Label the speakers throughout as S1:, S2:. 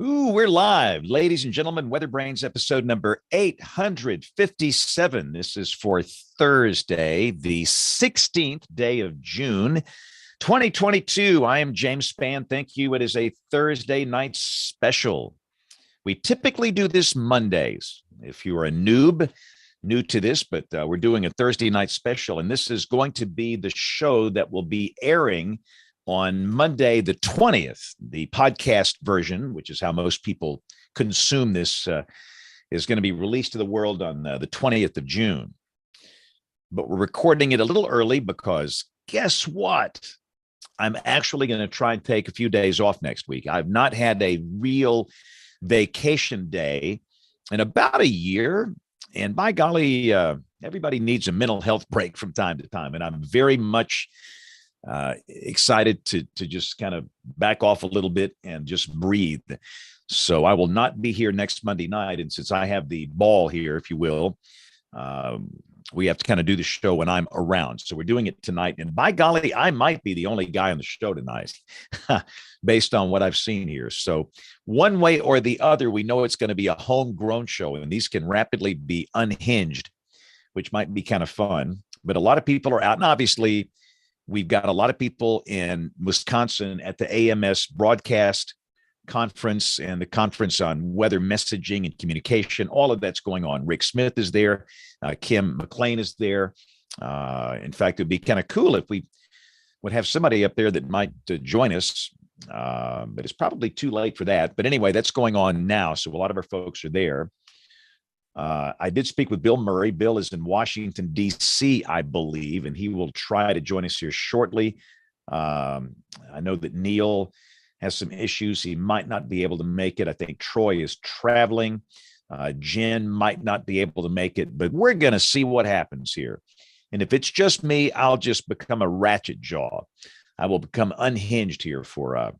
S1: Ooh, we're live. Ladies and gentlemen, WeatherBrains episode number 857. This is for Thursday, the 16th day of June, 2022. I am James Spann. Thank you. It is a Thursday night special. We typically do this Mondays. If you are a noob, new to this, but we're doing a Thursday night special, and this is going to be the show that will be airing on Monday, the 20th. The podcast version, which is how most people consume this, is going to be released to the world on the 20th of June. But we're recording it a little early because guess what? I'm actually going to try and take a few days off next week. I've not had a real vacation day in about a year. And by golly, everybody needs a mental health break from time to time. And I'm very much excited to just kind of back off a little bit and just breathe. So I will not be here next Monday night. And since I have the ball here, if you will, we have to kind of do the show when I'm around. So we're doing it tonight. And by golly, I might be the only guy on the show tonight based on what I've seen here. So one way or the other, we know it's going to be a homegrown show, and these can rapidly be unhinged, which might be kind of fun. But a lot of people are out. And obviously, we've got a lot of people in Wisconsin at the AMS broadcast conference and the conference on weather messaging and communication. All of that's going on. Rick Smith is there. Kim McLean is there. In fact, it'd be kind of cool if we would have somebody up there that might join us, but it's probably too late for that. But anyway, that's going on now. So a lot of our folks are there. I did speak with Bill Murray. Bill is in Washington, D.C., I believe, and he will try to join us here shortly. I know that Neil has some issues. He might not be able to make it. I think Troy is traveling. Jen might not be able to make it, but we're going to see what happens here. And if it's just me, I'll just become a ratchet jaw. I will become unhinged here for a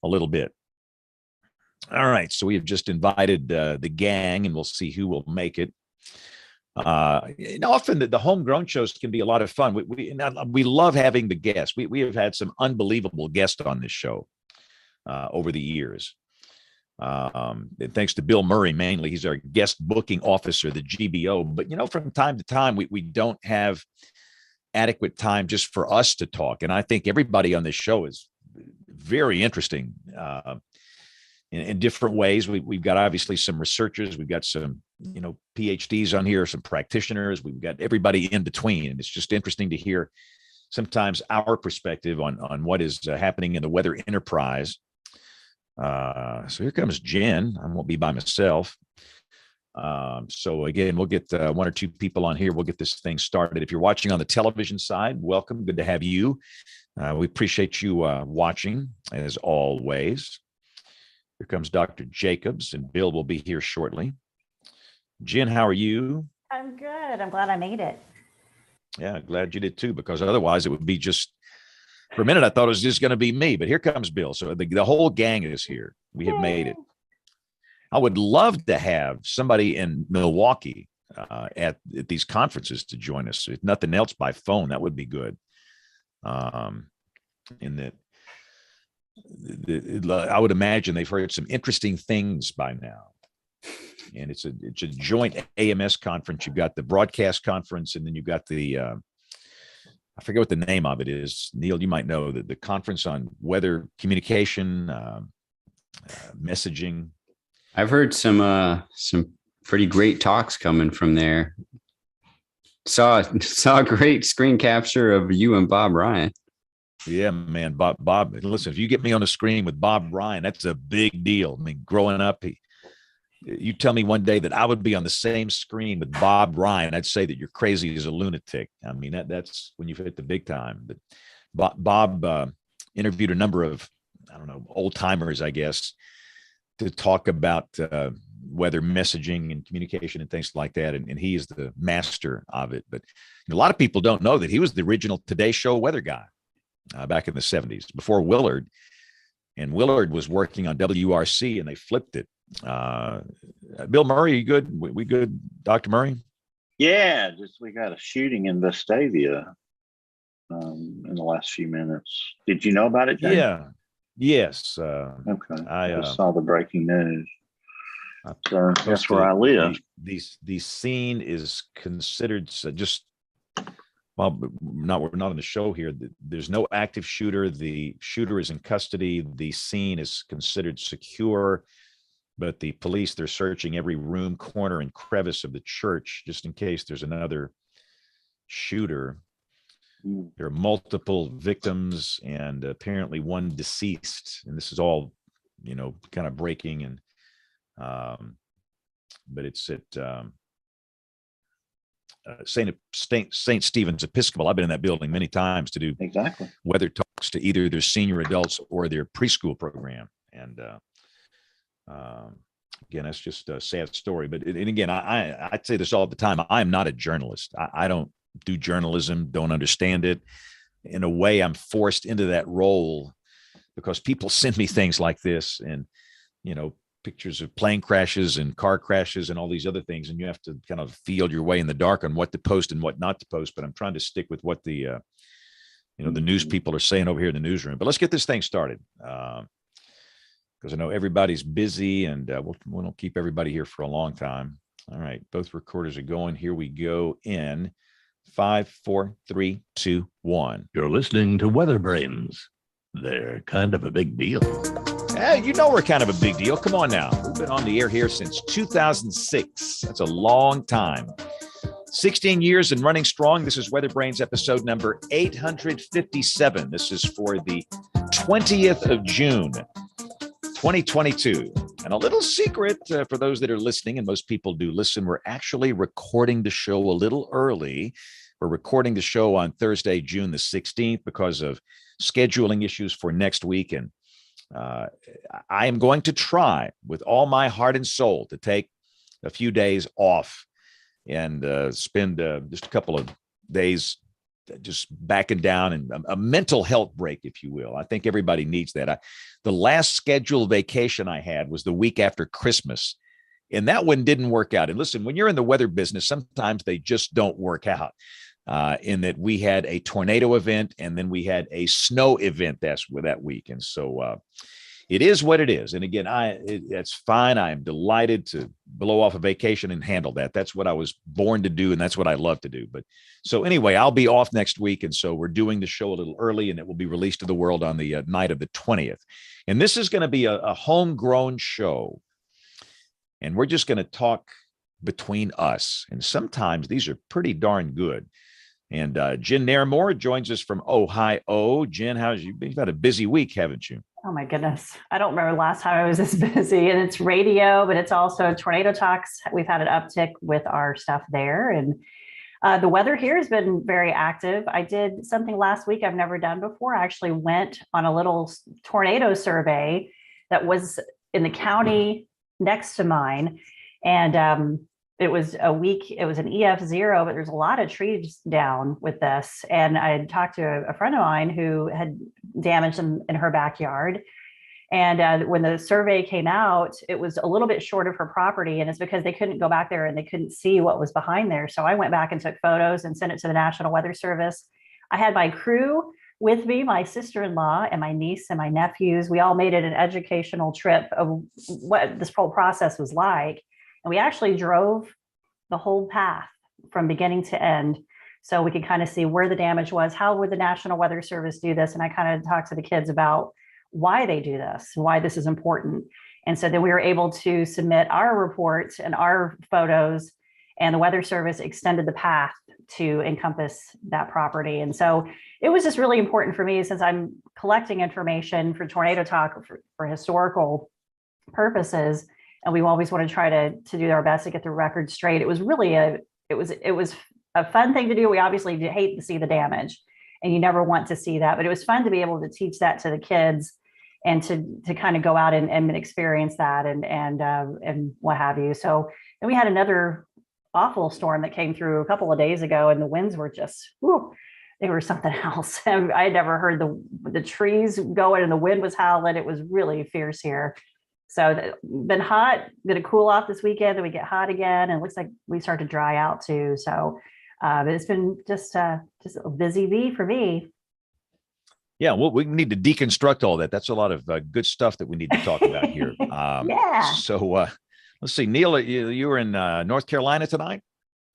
S1: little bit. All right, so we have just invited the gang, and we'll see who will make it. And often the homegrown shows can be a lot of fun. We love having the guests. We have had some unbelievable guests on this show over the years. And thanks to Bill Murray, mainly. He's our guest booking officer, the GBO. But, from time to time, we don't have adequate time just for us to talk. And I think everybody on this show is very interesting in different ways. We've got obviously some researchers. We've got some, PhDs on here, some practitioners. We've got everybody in between. And it's just interesting to hear sometimes our perspective on what is happening in the weather enterprise. So here comes Jen. I won't be by myself. So again, we'll get one or two people on here. We'll get this thing started. If you're watching on the television side, welcome. Good to have you. We appreciate you watching as always. Here comes Dr. Jacobs, and Bill will be here shortly. Jen, how are you?
S2: I'm good. I'm glad I made it.
S1: Yeah, glad you did too, because otherwise it would be just, for a minute, I thought it was just going to be me, but here comes Bill. So the whole gang is here. We have made it. I would love to have somebody in Milwaukee at these conferences to join us. If nothing else, by phone, that would be good. In that, I would imagine they've heard some interesting things by now. And it's a joint AMS conference. You've got the broadcast conference, and then you've got the I forget what the name of it is. Neil, you might know, the conference on weather communication, messaging.
S3: I've heard some pretty great talks coming from there. Saw a great screen capture of you and Bob Ryan.
S1: Yeah, man. Bob, listen, if you get me on the screen with Bob Ryan, that's a big deal. I mean, growing up, you tell me one day that I would be on the same screen with Bob Ryan, I'd say that you're crazy as a lunatic. I mean, that's when you've hit the big time. But Bob interviewed a number of, old timers, I guess, to talk about weather messaging and communication and things like that. And he is the master of it. But a lot of people don't know that he was the original Today Show weather guy back in the 70s before Willard. And Willard was working on WRC, and they flipped it. Bill Murray, you good? We good, Dr. Murray?
S4: Yeah, we got a shooting in Vestavia in the last few minutes. Did you know about it, James?
S1: Yeah. Yes,
S4: Okay.
S1: I
S4: I just saw the breaking news.
S1: I
S4: That's where I live.
S1: the scene is considered just well, we're not on the show here. There's no active shooter. The shooter is in custody. The scene is considered secure, but the police, they're searching every room, corner, and crevice of the church just in case there's another shooter.
S4: Mm.
S1: There are multiple victims and apparently one deceased, and this is all, kind of breaking and but it's at St. Stephen's Episcopal. I've been in that building many times to do
S4: Exactly.
S1: weather talks to either their senior adults or their preschool program. And again, that's just a sad story. But and again, I say this all the time. I'm not a journalist. I don't do journalism, don't understand it. In a way, I'm forced into that role because people send me things like this and, pictures of plane crashes and car crashes and all these other things. And you have to kind of feel your way in the dark on what to post and what not to post. But I'm trying to stick with what the news people are saying over here in the newsroom. But let's get this thing started. Because I know everybody's busy and we don't keep everybody here for a long time. All right. Both recorders are going. Here we go in 5, 4, 3, 2, 1.
S5: You're listening to WeatherBrains. They're kind of a big deal.
S1: Hey, we're kind of a big deal. Come on now. We've been on the air here since 2006. That's a long time. 16 years and running strong. This is WeatherBrains episode number 857. This is for the 20th of June, 2022. And a little secret for those that are listening, and most people do listen, we're actually recording the show a little early. We're recording the show on Thursday, June the 16th, because of scheduling issues for next week. And I am going to try with all my heart and soul to take a few days off and spend just a couple of days just backing down and a mental health break, if you will. I think everybody needs that. The last scheduled vacation I had was the week after Christmas, and that one didn't work out. And listen, when you're in the weather business, sometimes they just don't work out. In that we had a tornado event and then we had a snow event that week. And so it is what it is. And again, that's fine. I am delighted to blow off a vacation and handle that. That's what I was born to do. And that's what I love to do. But so anyway, I'll be off next week. And so we're doing the show a little early and it will be released to the world on the night of the 20th. And this is going to be a homegrown show. And we're just going to talk between us. And sometimes these are pretty darn good. And Jen Nairmore joins us from Ohio. Jen, you've had a busy week, haven't you?
S2: Oh my goodness. I don't remember the last time I was this busy, and it's radio, but it's also tornado talks. We've had an uptick with our stuff there, and the weather here has been very active. I did something last week I've never done before. I actually went on a little tornado survey that was in the county next to mine. And it was an EF0, but there's a lot of trees down with this. And I had talked to a friend of mine who had damaged them in her backyard. And when the survey came out, it was a little bit short of her property. And it's because they couldn't go back there and they couldn't see what was behind there. So I went back and took photos and sent it to the National Weather Service. I had my crew with me, my sister-in-law and my niece and my nephews. We all made it an educational trip of what this whole process was like. And we actually drove the whole path from beginning to end so we could kind of see where the damage was. How would the National Weather Service do this? And I kind of talked to the kids about why they do this, why this is important. And so then we were able to submit our reports and our photos, and the Weather Service extended the path to encompass that property. And so it was just really important for me, since I'm collecting information for Tornado Talk for historical purposes. And we always want to try to do our best to get the record straight. It was really it was a fun thing to do. We obviously hate to see the damage, and you never want to see that, but it was fun to be able to teach that to the kids and to kind of go out and experience that and what have you. So then we had another awful storm that came through a couple of days ago, and the winds were just, they were something else. I had never heard the trees going and the wind was howling. It was really fierce here. So been hot, going to cool off this weekend, then we get hot again, and it looks like we start to dry out too. So it's been just a busy bee for me.
S1: Yeah, well, we need to deconstruct all that. That's a lot of good stuff that we need to talk about here.
S2: Yeah.
S1: So let's see, Neil, you were in North Carolina tonight.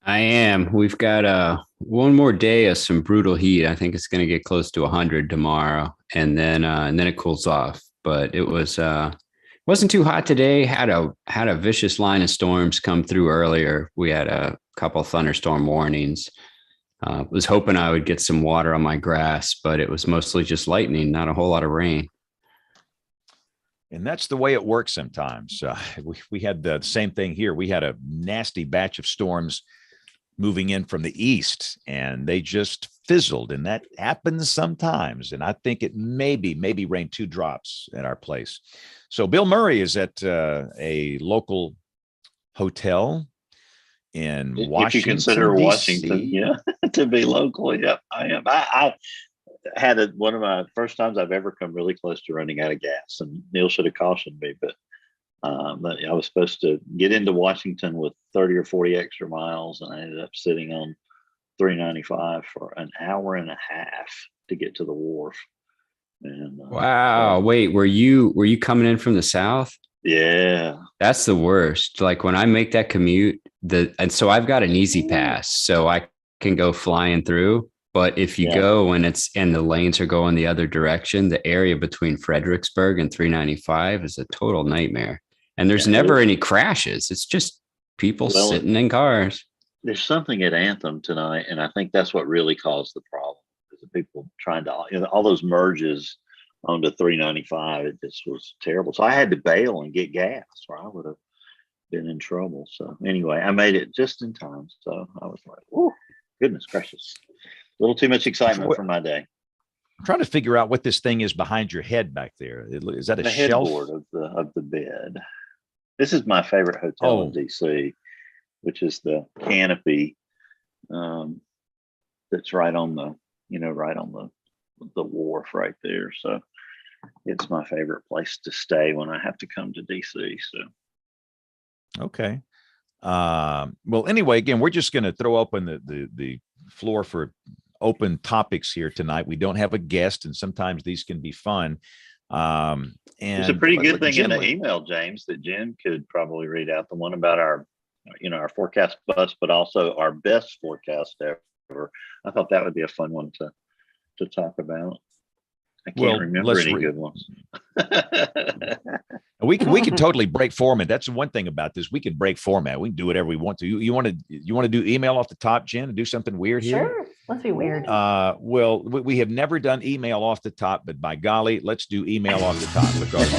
S3: I am. We've got one more day of some brutal heat. I think it's going to get close to 100 tomorrow, and then it cools off. But it wasn't too hot today. Had a vicious line of storms come through earlier. We had a couple thunderstorm warnings. Was hoping I would get some water on my grass, but it was mostly just lightning, not a whole lot of rain.
S1: And that's the way it works sometimes. We had the same thing here. We had a nasty batch of storms moving in from the east, and they just fizzled, and that happens sometimes. And I think it maybe rained 2 drops at our place. So Bill Murray is at a local hotel in Washington.
S4: If you consider
S1: DC.
S4: Washington, yeah, to be local, yeah, I am. I had one of my first times I've ever come really close to running out of gas, and Neil should have cautioned me, but I was supposed to get into Washington with 30 or 40 extra miles, and I ended up sitting on 395 for an hour and a half to get to the wharf. And
S3: wow, wait, were you coming in from the south?
S4: Yeah,
S3: that's the worst. Like when I make that commute, and so I've got an easy pass, so I can go flying through. But if you go and the lanes are going the other direction, the area between Fredericksburg and 395 is a total nightmare. And there's never any crashes. It's just people sitting in cars.
S4: There's something at Anthem tonight, and I think that's what really caused the problem. Is the people trying to, all those merges onto 395, it just was terrible. So I had to bail and get gas, or I would have been in trouble. So anyway, I made it just in time. So I was like, oh, goodness gracious. A little too much excitement for my day.
S1: I'm trying to figure out what this thing is behind your head back there. Is that a shelf?
S4: Headboard of the bed. This is my favorite hotel in DC, which is the canopy that's right on the wharf right there. So it's my favorite place to stay when I have to come to DC. So
S1: okay. Well, anyway, again, we're just going to throw open the floor for open topics here tonight. We don't have a guest, and sometimes these can be fun. And
S4: it's a pretty good thing in the email, James, that Jen could probably read out, the one about our forecast bus, but also our best forecast ever. I thought that would be a fun one to talk about. I can't remember any good ones.
S1: We can totally break format. That's the one thing about this. We can break format. We can do whatever we want to. You want to do email off the top, Jen, and do something weird here?
S2: Sure. Let's be weird.
S1: Well, we have never done email off the top, but by golly, let's do email off the top, because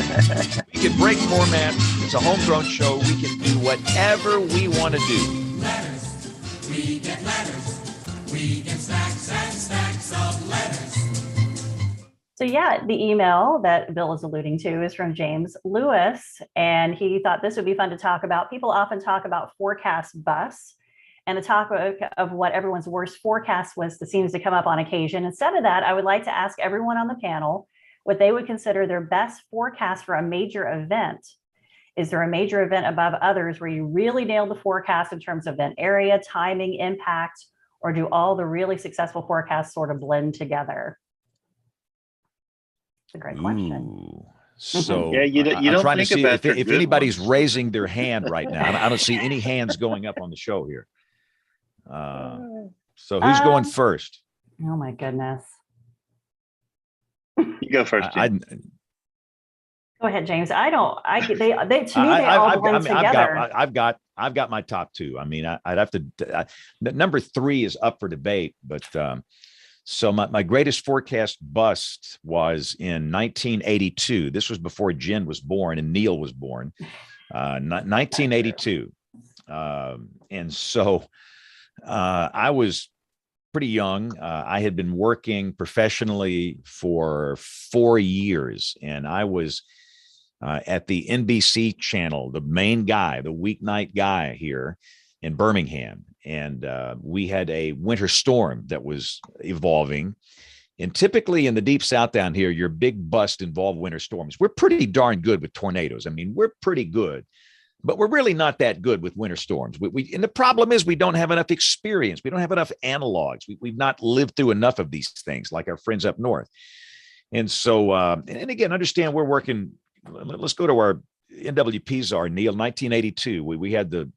S1: we can break format. It's a homegrown show. We can do whatever we want to do.
S6: Letters. We get letters. We get stacks and stacks of letters.
S2: So yeah, the email that Bill is alluding to is from James Lewis, and he thought this would be fun to talk about. People often talk about forecast bus and the topic of what everyone's worst forecast was that seems to come up on occasion. Instead of that, I would like to ask everyone on the panel what they would consider their best forecast for a major event. Is there a major event above others where you really nailed the forecast in terms of event area, timing, impact, or do all the really successful forecasts sort of blend together? It's a great question.
S1: So
S4: yeah, you
S1: I'm
S4: don't
S1: trying
S4: think
S1: to see
S4: about
S1: if anybody's raising their hand right now. I don't see any hands going up on the show here. So who's going first?
S2: Oh my goodness.
S4: You go first.
S2: Go ahead, James. They to me they all blend together.
S1: I've got my top two. I mean, I'd have to. Number 3 is up for debate, but. So my greatest forecast bust was in 1982. This was before Jen was born and Neil was born. 1982. And so I was pretty young. I had been working professionally for 4 years, and I was at the NBC channel, the main guy, the weeknight guy here in Birmingham. And we had a winter storm that was evolving. And typically in the deep South down here, your big bust involved winter storms. We're pretty darn good with tornadoes. I mean, we're pretty good, but we're really not that good with winter storms. And the problem is we don't have enough experience. We don't have enough analogs. We've not lived through enough of these things like our friends up north. And so, and again, understand we're working. Let's go to our NWP czar, Neil, 1982. We had did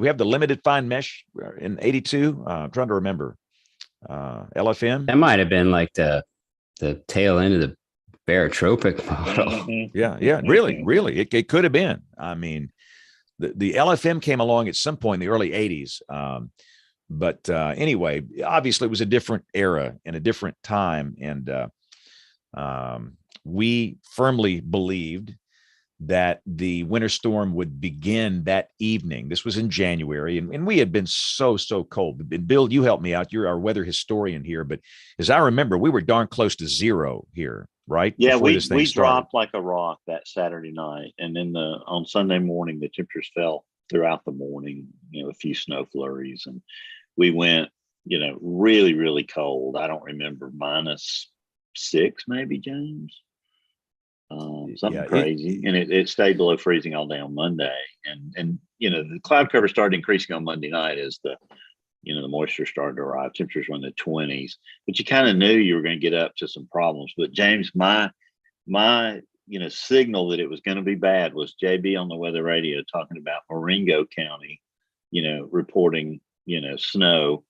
S1: we have the limited fine mesh in 82? I'm trying to remember. LFM?
S3: That might have been like the tail end of the barotropic model.
S1: Yeah, really. It could have been. I mean, the LFM came along at some point in the early 80s. But anyway, obviously it was a different era and a different time. And we firmly believed that the winter storm would begin that evening. This was in January, and we had been so cold. And Bill, you helped me out. You're our weather historian here, but as I remember, we were darn close to zero here, right?
S4: Yeah,
S1: Before
S4: we dropped like a rock that Saturday night, and then on Sunday morning the temperatures fell throughout the morning. A few snow flurries, and we went, really cold. I don't remember, -6 maybe, James. Something crazy, and it stayed below freezing all day on Monday, and the cloud cover started increasing on Monday night as the moisture started to arrive. Temperatures were in the 20s, but you kind of knew you were going to get up to some problems. But James, my signal that it was going to be bad was JB on the weather radio talking about Marengo County, reporting snow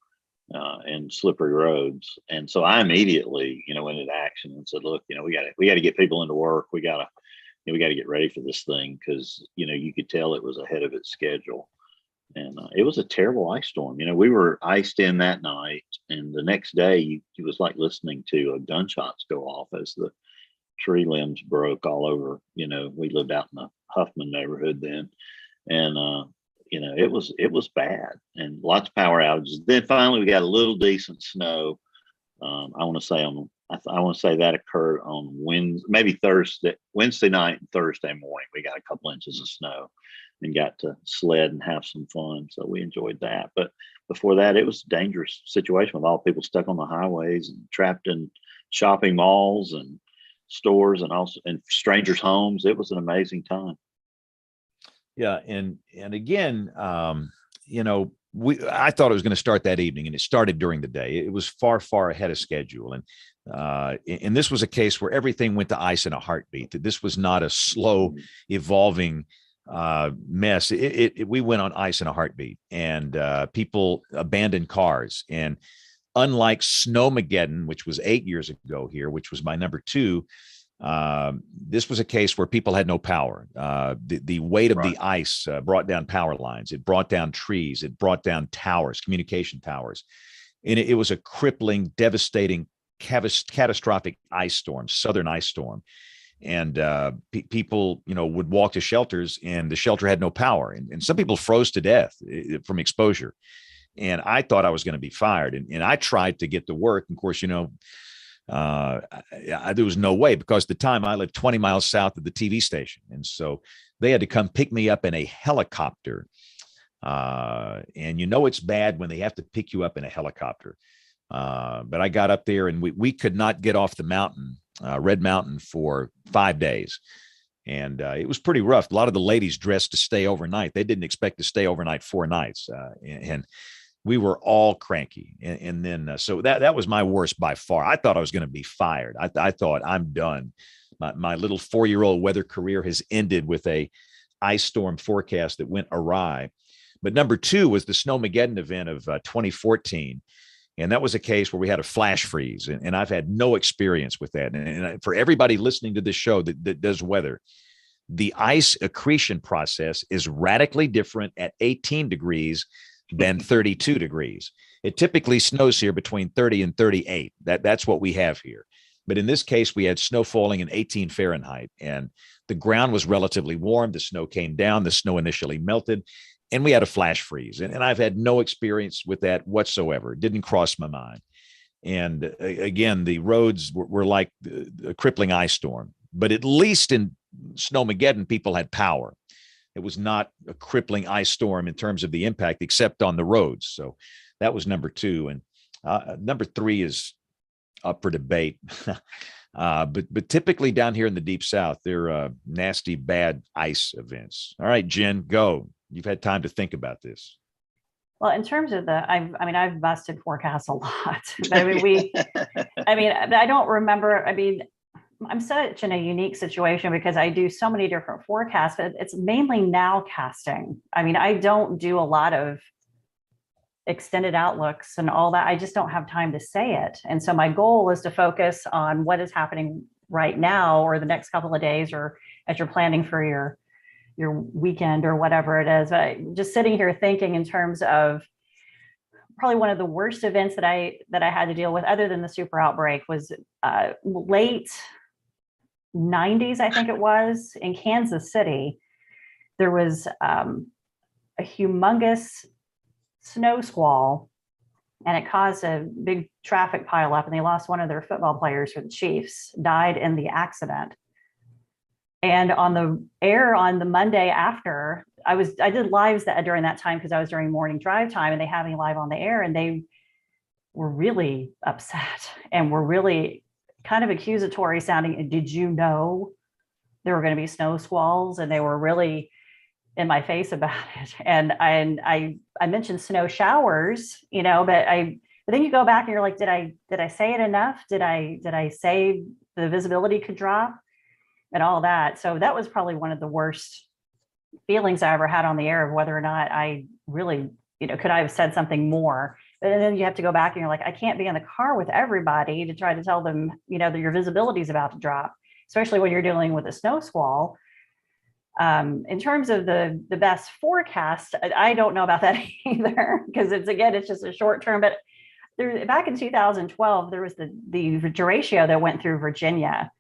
S4: and slippery roads. And so I immediately, went into action and said, look, we got to get people into work. We got to get ready for this thing, because, you could tell it was ahead of its schedule. And it was a terrible ice storm. We were iced in that night, and the next day it was like listening to gunshots go off as the tree limbs broke all over. We lived out in the Huffman neighborhood then. And, it was bad, and lots of power outages. Then finally we got a little decent snow. I want to say that occurred on Wednesday night and Thursday morning. We got a couple inches of snow and got to sled and have some fun. So we enjoyed that. But before that, it was a dangerous situation with all people stuck on the highways and trapped in shopping malls and stores, and also in strangers' homes. It was an amazing time.
S1: Yeah, and again, I thought it was going to start that evening, and it started during the day. It was far ahead of schedule, and this was a case where everything went to ice in a heartbeat. This was not a slow evolving mess. We went on ice in a heartbeat, and people abandoned cars. And unlike Snowmageddon, which was 8 years ago here, which was my number 2. This was a case where people had no power. The weight of the ice brought down power lines. It brought down trees. It brought down towers, communication towers. And it was a crippling, devastating, catastrophic ice storm, southern ice storm. And people, would walk to shelters, and the shelter had no power. And some people froze to death from exposure. And I thought I was going to be fired. And I tried to get to work. And of course, there was no way, because at the time I lived 20 miles south of the TV station. And so they had to come pick me up in a helicopter. And it's bad when they have to pick you up in a helicopter. But I got up there, and we could not get off the mountain, Red Mountain, for 5 days. And it was pretty rough. A lot of the ladies dressed to stay overnight. They didn't expect to stay overnight 4 nights. And we were all cranky. And then, so that was my worst by far. I thought I was going to be fired. I thought, I'm done. My little 4-year-old weather career has ended with a ice storm forecast that went awry. But number 2 was the Snowmageddon event of 2014. And that was a case where we had a flash freeze. And I've had no experience with that. And for everybody listening to this show that does weather, the ice accretion process is radically different at 18 degrees than 32 degrees. It typically snows here between 30 and 38. That's what we have here. But in this case, we had snow falling in 18 Fahrenheit, and the ground was relatively warm. The snow came down. The snow initially melted, and we had a flash freeze. And I've had no experience with that whatsoever. It didn't cross my mind. And again, the roads were like a crippling ice storm. But at least in Snowmageddon, people had power. It was not a crippling ice storm in terms of the impact, except on the roads. So that was number 2. And number 3 is up for debate. But typically down here in the Deep South, they're nasty, bad ice events. All right, Jen, go. You've had time to think about this.
S2: Well, in terms of I've busted forecasts a lot. I don't remember. I'm such in a unique situation because I do so many different forecasts, but it's mainly now casting. I mean, I don't do a lot of extended outlooks and all that. I just don't have time to say it. And so my goal is to focus on what is happening right now or the next couple of days, or as you're planning for your weekend or whatever it is. But just sitting here thinking in terms of probably one of the worst events that I had to deal with, other than the super outbreak, was late 90s, I think it was, in Kansas City. There was a humongous snow squall, and it caused a big traffic pileup, and they lost one of their football players for the Chiefs, died in the accident. And on the air on the Monday after, I did lives during that time because I was during morning drive time, and they had me live on the air, and they were really upset and were really kind of accusatory sounding. Did you know there were going to be snow squalls? And they were really in my face about it. And I mentioned snow showers, but then you go back and you're like, did I say it enough? Did I say the visibility could drop and all that? So that was probably one of the worst feelings I ever had on the air, of whether or not I really, could I have said something more? But then you have to go back and you're like, I can't be in the car with everybody to try to tell them, that your visibility is about to drop, especially when you're dealing with a snow squall. In terms of the best forecast, I don't know about that either, because it's just a short term. But back in 2012, there was the derecho that went through Virginia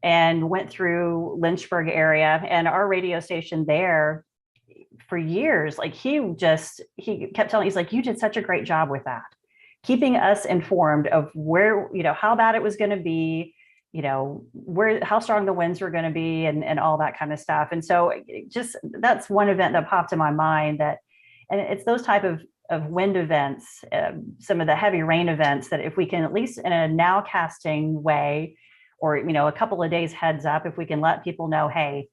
S2: and went through Lynchburg area, and our radio station there for years, like he kept telling, he's like, you did such a great job with that, keeping us informed of where, how bad it was going to be, how strong the winds were going to be, and all that kind of stuff. And so that's one event that popped in my mind, and it's those type of wind events, some of the heavy rain events, that if we can, at least in a nowcasting way, or, a couple of days heads up, if we can let people know, hey,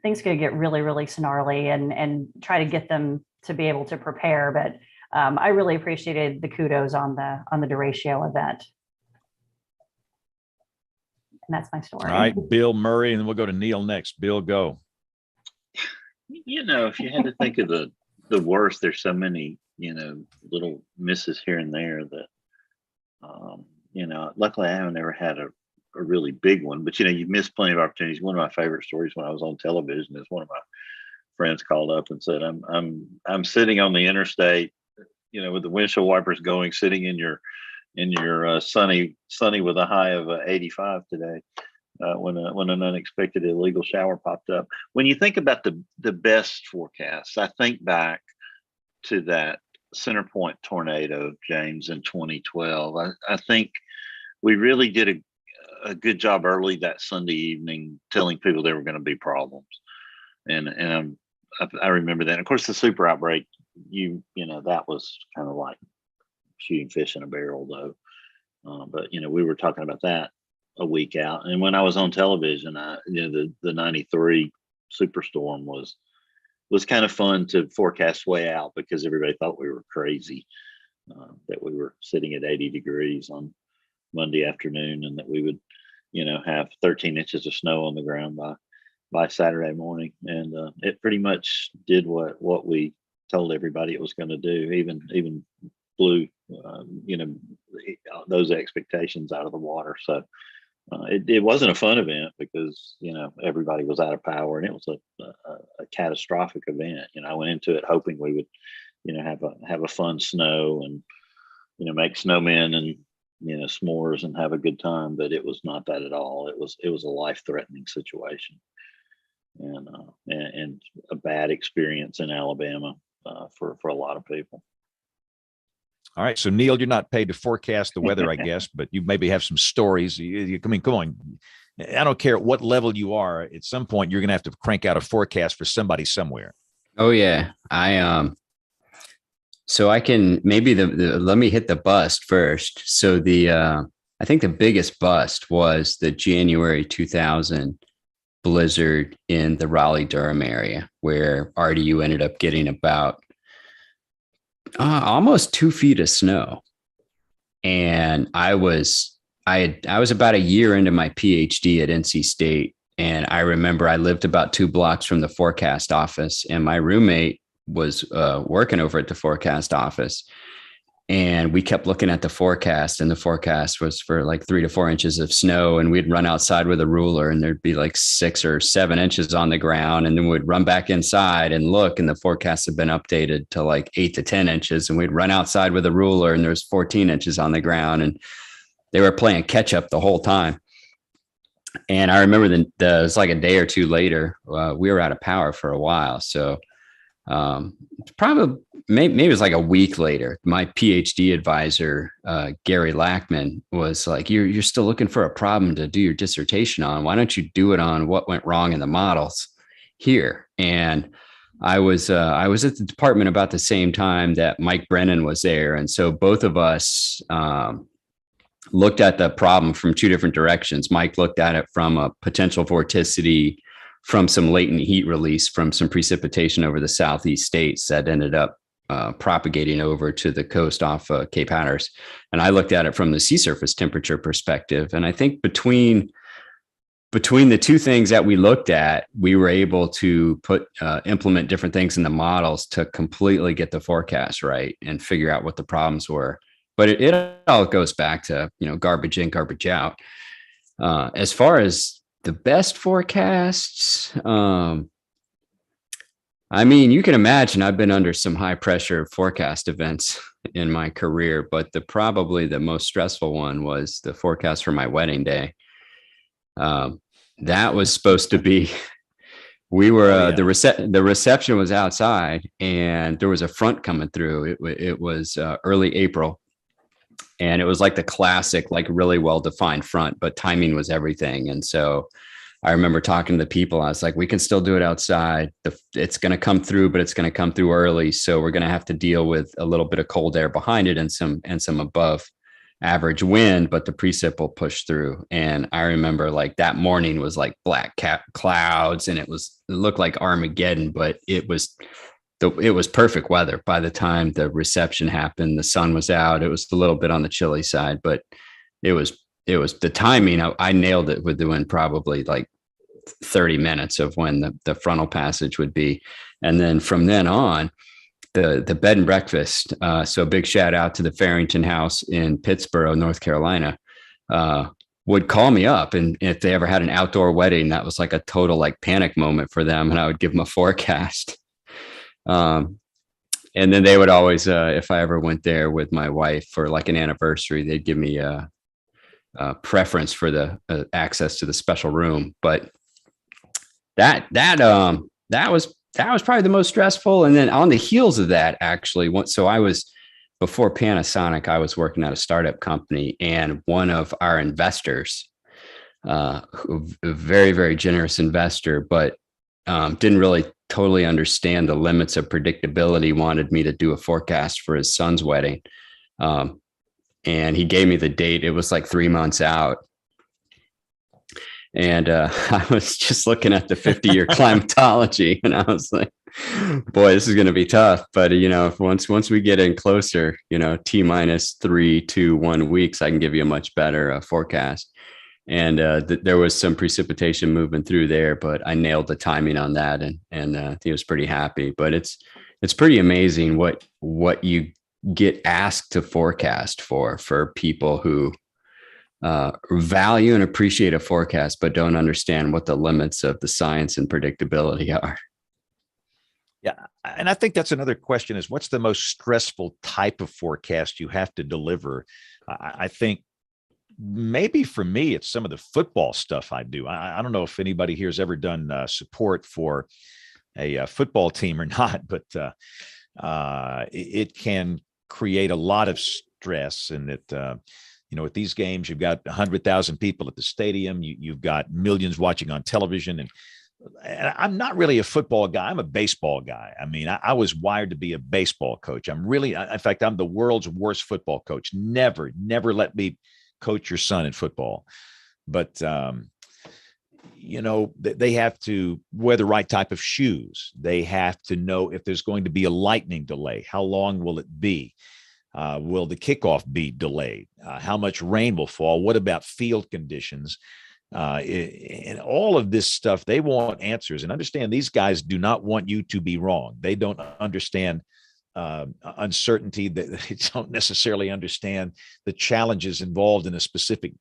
S2: things could get really, really snarly, and try to get them to be able to prepare. But I really appreciated the kudos on the derecho event. And that's my story.
S1: All right, Bill Murray, and then we'll go to Neil next. Bill, go.
S4: If you had to think of the worst, there's so many, little misses here and there that, luckily I haven't ever had a really big one, but you've missed plenty of opportunities. One of my favorite stories when I was on television is one of my friends called up and said, I'm sitting on the interstate, with the windshield wipers going, sitting in your sunny with a high of 85 today, when an unexpected illegal shower popped up. When you think about the best forecasts, I think back to that Center Point tornado, James, in 2012. I think we really did a good job early that Sunday evening telling people there were going to be problems, and I remember that. And of course, the super outbreak, that was kind of like shooting fish in a barrel, though. But we were talking about that a week out. And when I was on television, the 93 superstorm was kind of fun to forecast way out, because everybody thought we were crazy, that we were sitting at 80 degrees on Monday afternoon, and that we would have 13 inches of snow on the ground by Saturday morning. And it pretty much did what we told everybody it was going to do, even blew those expectations out of the water. So it wasn't a fun event, because everybody was out of power, and it was a catastrophic event. I went into it hoping we would have a fun snow, and make snowmen and s'mores and have a good time, but it was not that at all. It was a life-threatening situation, and a bad experience in Alabama for a lot of people.
S1: All right. So, Neil, you're not paid to forecast the weather, I guess, but you maybe have some stories. Come on. I don't care at what level you are. At some point, you're going to have to crank out a forecast for somebody somewhere.
S3: Oh, yeah. So I can maybe let me hit the bust first. So I think the biggest bust was the January 2000 blizzard in the Raleigh-Durham area, where RDU ended up getting about almost 2 feet of snow. And I was I was about a year into my PhD at NC State. And I remember I lived about 2 blocks from the forecast office, and my roommate was working over at the forecast office. And we kept looking at the forecast, and the forecast was for like 3 to 4 inches of snow. And we'd run outside with a ruler, and there'd be like 6 or 7 inches on the ground. And then we'd run back inside and look, and the forecast had been updated to like 8 to 10 inches. And we'd run outside with a ruler, and there was 14 inches on the ground. And they were playing catch up the whole time. And I remember it was like a day or two later, we were out of power for a while. So probably maybe it was like a week later, my PhD advisor, Gary Lackman, was like, you're still looking for a problem to do your dissertation on. Why don't you do it on what went wrong in the models here? And I was at the department about the same time that Mike Brennan was there. And so both of us looked at the problem from 2 different directions. Mike looked at it from a potential vorticity from some latent heat release from some precipitation over the southeast states that ended up propagating over to the coast off Cape Hatteras. And I looked at it from the sea surface temperature perspective. And I think between the 2 things that we looked at, we were able to implement different things in the models to completely get the forecast right and figure out what the problems were. But it all goes back to, garbage in, garbage out. As far as the best forecasts, I mean, you can imagine I've been under some high pressure forecast events in my career, but probably the most stressful one was the forecast for my wedding day. That was supposed to be, we were, the reception was outside, and there was a front coming through. It was early April. And it was like the classic, like really well-defined front, but timing was everything. And so I remember talking to the people. I was like, we can still do it outside. It's going to come through, but it's going to come through early. So we're going to have to deal with a little bit of cold air behind it and some above average wind, but the precip will push through. And I remember like that morning was like black clouds, and it looked like Armageddon, but it was perfect weather. By the time the reception happened, the sun was out. It was a little bit on the chilly side, but it was the timing. I nailed it within probably like 30 minutes of when the frontal passage would be. And then from then on, the bed and breakfast. So big shout out to the Farrington House in Pittsboro, North Carolina, would call me up. And if they ever had an outdoor wedding, that was like a total like panic moment for them. And I would give them a forecast. And then they would always, if I ever went there with my wife for like an anniversary, they'd give me a preference for the access to the special room. But that was probably the most stressful. And then on the heels of that, actually, before Panasonic, I was working at a startup company, and one of our investors, a very, very generous investor, but didn't really totally understand the limits of predictability, wanted me to do a forecast for his son's wedding. And he gave me the date. It was like 3 months out. And I was just looking at the 50-year climatology, and I was like, boy, this is going to be tough. But, once we get in closer, T minus 3, 2, 1 weeks, I can give you a much better forecast. And there was some precipitation moving through there, but I nailed the timing on that, and he was pretty happy. But it's pretty amazing what you get asked to forecast for people who value and appreciate a forecast, but don't understand what the limits of the science and predictability are.
S1: Yeah. And I think that's another question is, what's the most stressful type of forecast you have to deliver? I think maybe for me, it's some of the football stuff I do. I don't know if anybody here has ever done support for a football team or not, but it can create a lot of stress. And at these games, you've got 100,000 people at the stadium. You've got millions watching on television. And I'm not really a football guy. I'm a baseball guy. I mean, I was wired to be a baseball coach. In fact, I'm the world's worst football coach. Never let me coach your son in football. But, they have to wear the right type of shoes. They have to know if there's going to be a lightning delay. How long will it be? Will the kickoff be delayed? How much rain will fall? What about field conditions? And all of this stuff, they want answers. And understand, these guys do not want you to be wrong. They don't understand uncertainty. That they don't necessarily understand the challenges involved in a specific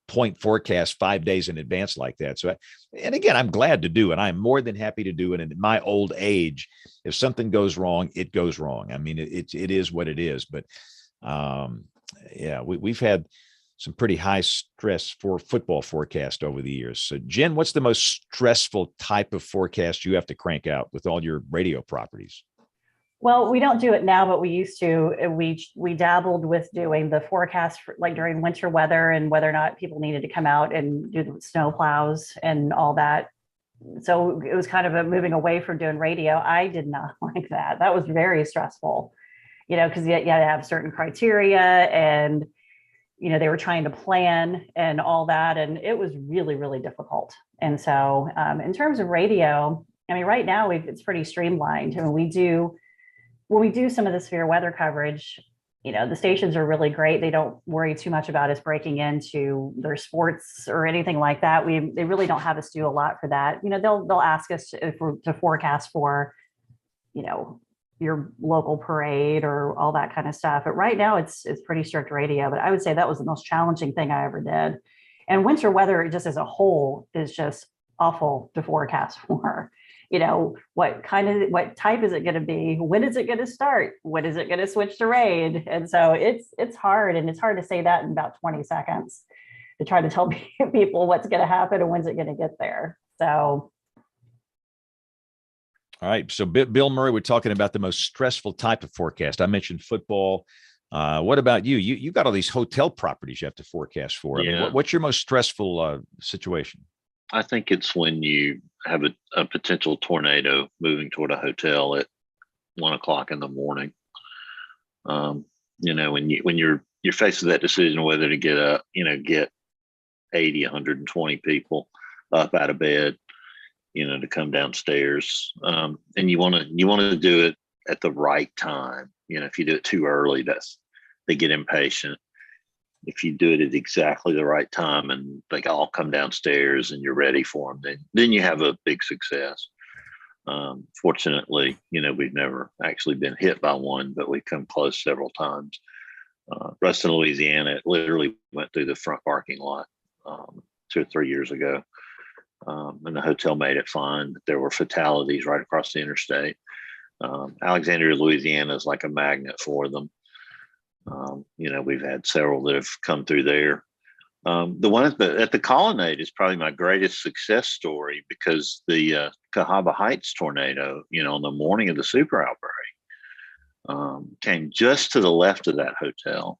S1: point forecast 5 days in advance like that. So, and again, I'm glad to do it. I'm more than happy to do it. And in my old age, if something goes wrong, it goes wrong. I mean, it is what it is. But yeah, we've had some pretty high stress for football forecast over the years. So, Jen, what's the most stressful type of forecast you have to crank out with all your radio properties?
S2: Well, we don't do it now, but we used to. We dabbled with doing the forecast for, like during winter weather, and whether or not people needed to come out and do the snow plows and all that. So it was kind of a moving away from doing radio. I did not like that. That was very stressful, because you had to have certain criteria, and they were trying to plan and all that, and it was really, really difficult. And so, in terms of radio, I mean, right now it's pretty streamlined. I mean, when we do some of the severe weather coverage, the stations are really great. They don't worry too much about us breaking into their sports or anything like that. They really don't have us do a lot for that. They'll ask us to forecast for, your local parade or all that kind of stuff. But right now it's pretty strict radio. But I would say that was the most challenging thing I ever did. And winter weather, just as a whole, is just awful to forecast for. What type is it going to be? When is it going to start? When is it going to switch to rain? And so it's hard, and it's hard to say that in about 20 seconds to try to tell people what's going to happen and when's it going to get there. So.
S1: All right. So Bill Murray, we're talking about the most stressful type of forecast. I mentioned football. What about you? You've got all these hotel properties you have to forecast for.
S4: Yeah.
S1: I mean, what's your most stressful situation?
S4: I think it's when you have a potential tornado moving toward a hotel at 1 o'clock in the morning. When you're faced with that decision whether to get up, get 80, 120 people up out of bed, to come downstairs. And you want to do it at the right time. If you do it too early, they get impatient. If you do it at exactly the right time and they all come downstairs and you're ready for them, then you have a big success. Fortunately, we've never actually been hit by one, but we've come close several times. Ruston, Louisiana, it literally went through the front parking lot 2 or 3 years ago. And the hotel made it fine, but there were fatalities right across the interstate. Alexandria, Louisiana is like a magnet for them. We've had several that have come through there. The one at the Colonnade is probably my greatest success story, because the Cahaba Heights tornado, on the morning of the super outbreak, came just to the left of that hotel.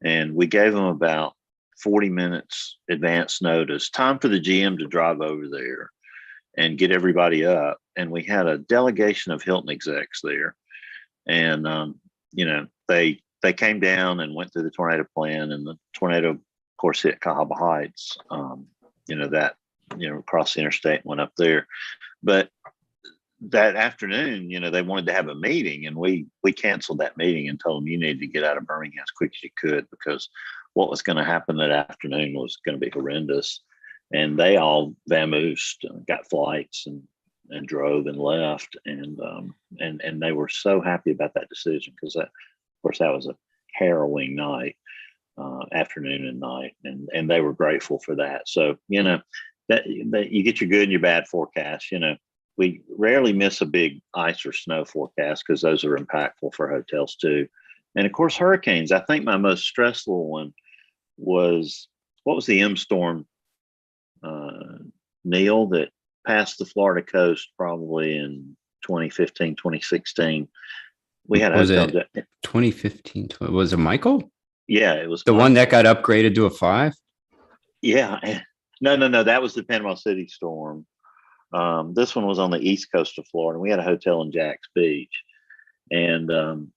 S4: And we gave them about 40 minutes advance notice, time for the GM to drive over there and get everybody up. And we had a delegation of Hilton execs there. And, they came down and went through the tornado plan, and the tornado, of course, hit Cahaba Heights, across the interstate, went up there. But that afternoon, they wanted to have a meeting, and we canceled that meeting and told them, you need to get out of Birmingham as quick as you could, because what was going to happen that afternoon was going to be horrendous. And they all vamoosed, got flights and drove and left. And they were so happy about that decision, because of course, that was a harrowing night, afternoon and night, and they were grateful for that. So, that you get your good and your bad forecast. We rarely miss a big ice or snow forecast, because those are impactful for hotels too. And of course, hurricanes. I think my most stressful one was, what was the M storm, Neil, that passed the Florida coast probably in 2015, 2016. We had a hotel.
S3: 2015. Was it Michael?
S4: Yeah, it was
S3: the
S4: Michael.
S3: one that got upgraded to a 5.
S4: Yeah, no. That was the Panama City storm. This one was on the east coast of Florida. We had a hotel in Jax Beach, and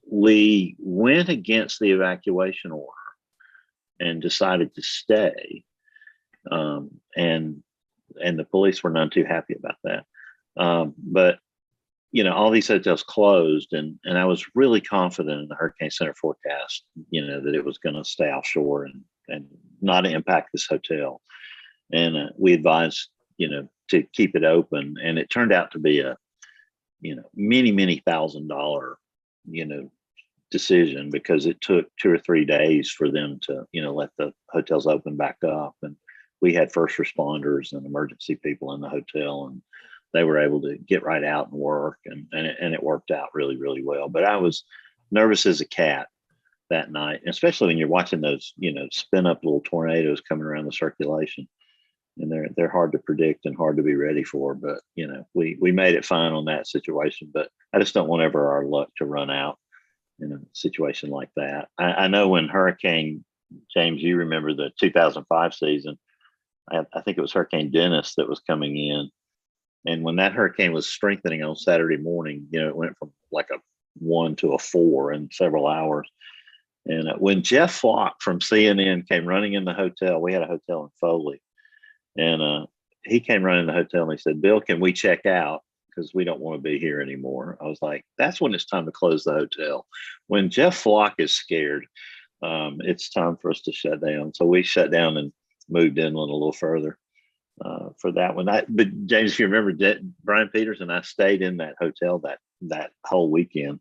S4: we went against the evacuation order and decided to stay. And the police were none too happy about that. But all these hotels closed, and I was really confident in the Hurricane Center forecast, that it was going to stay offshore and not impact this hotel. And we advised, to keep it open. And it turned out to be a, many, many $1,000, decision, because it took 2 or 3 days for them to, let the hotels open back up. And we had first responders and emergency people in the hotel, and they were able to get right out and work. And it worked out really, really well. But I was nervous as a cat that night, especially when you're watching those, spin up little tornadoes coming around the circulation. And they're hard to predict and hard to be ready for. But, we made it fine on that situation. But I just don't want ever our luck to run out in a situation like that. I know when Hurricane, James, you remember the 2005 season, I think it was Hurricane Dennis that was coming in. And when that hurricane was strengthening on Saturday morning, it went from like a 1 to a 4 in several hours. And when Jeff Flock from CNN came running in the hotel, we had a hotel in Foley. And he came running in the hotel and he said, "Bill, can we check out? Because we don't want to be here anymore." I was like, that's when it's time to close the hotel. When Jeff Flock is scared, it's time for us to shut down. So we shut down and moved inland a little further for that one. But James, if you remember, Brian Peters and I stayed in that hotel that whole weekend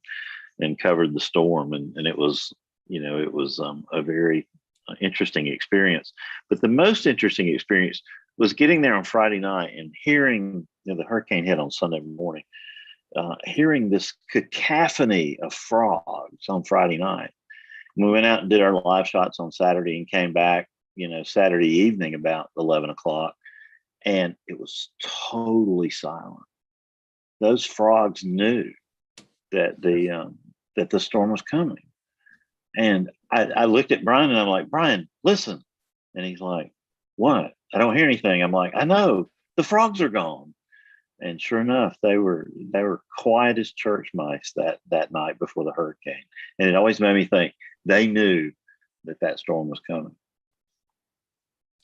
S4: and covered the storm. And it was, a very interesting experience. But the most interesting experience was getting there on Friday night and hearing, the hurricane hit on Sunday morning, hearing this cacophony of frogs on Friday night. And we went out and did our live shots on Saturday and came back, Saturday evening about 11 o'clock, and it was totally silent. Those frogs knew that the storm was coming. And I looked at Brian and I'm like, "Brian, listen." And he's like, "What? I don't hear anything." I'm like, "I know, the frogs are gone." And sure enough, they were quiet as church mice that night before the hurricane. And it always made me think they knew that storm was coming.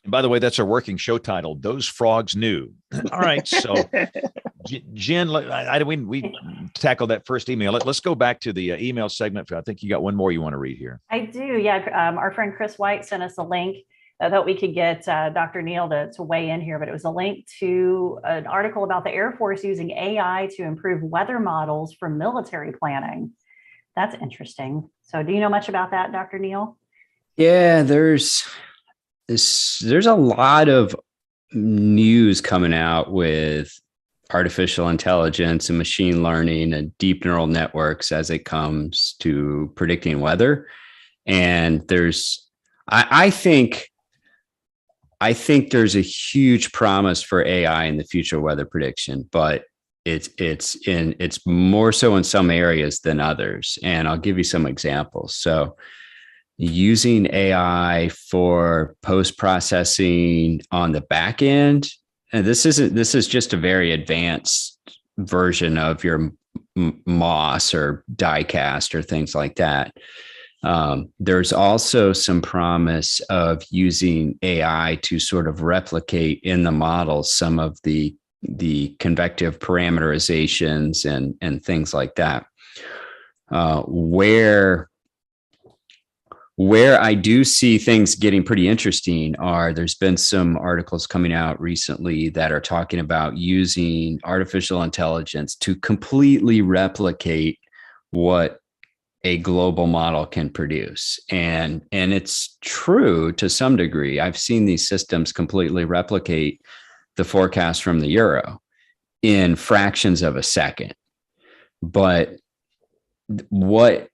S1: And by the way, that's our working show title. Those frogs knew. All right. So, Jen, we tackled that first email. Let's go back to the email segment. I think you got one more you want to read here.
S2: I do. Yeah. Our friend Chris White sent us a link that we could get Dr. Neal to weigh in here, but it was a link to an article about the Air Force using AI to improve weather models for military planning. That's interesting. So do you know much about that, Dr. Neal?
S3: Yeah, there's a lot of news coming out with artificial intelligence and machine learning and deep neural networks as it comes to predicting weather. And I think there's a huge promise for AI in the future weather prediction, but it's more so in some areas than others. And I'll give you some examples. So using AI for post-processing on the back end, and this is just a very advanced version of your MOS or diecast or things like that. There's also some promise of using AI to sort of replicate in the model some of the convective parameterizations and things like that. Where I do see things getting pretty interesting there's been some articles coming out recently that are talking about using artificial intelligence to completely replicate what a global model can produce. And it's true to some degree. I've seen these systems completely replicate the forecast from the Euro in fractions of a second. But what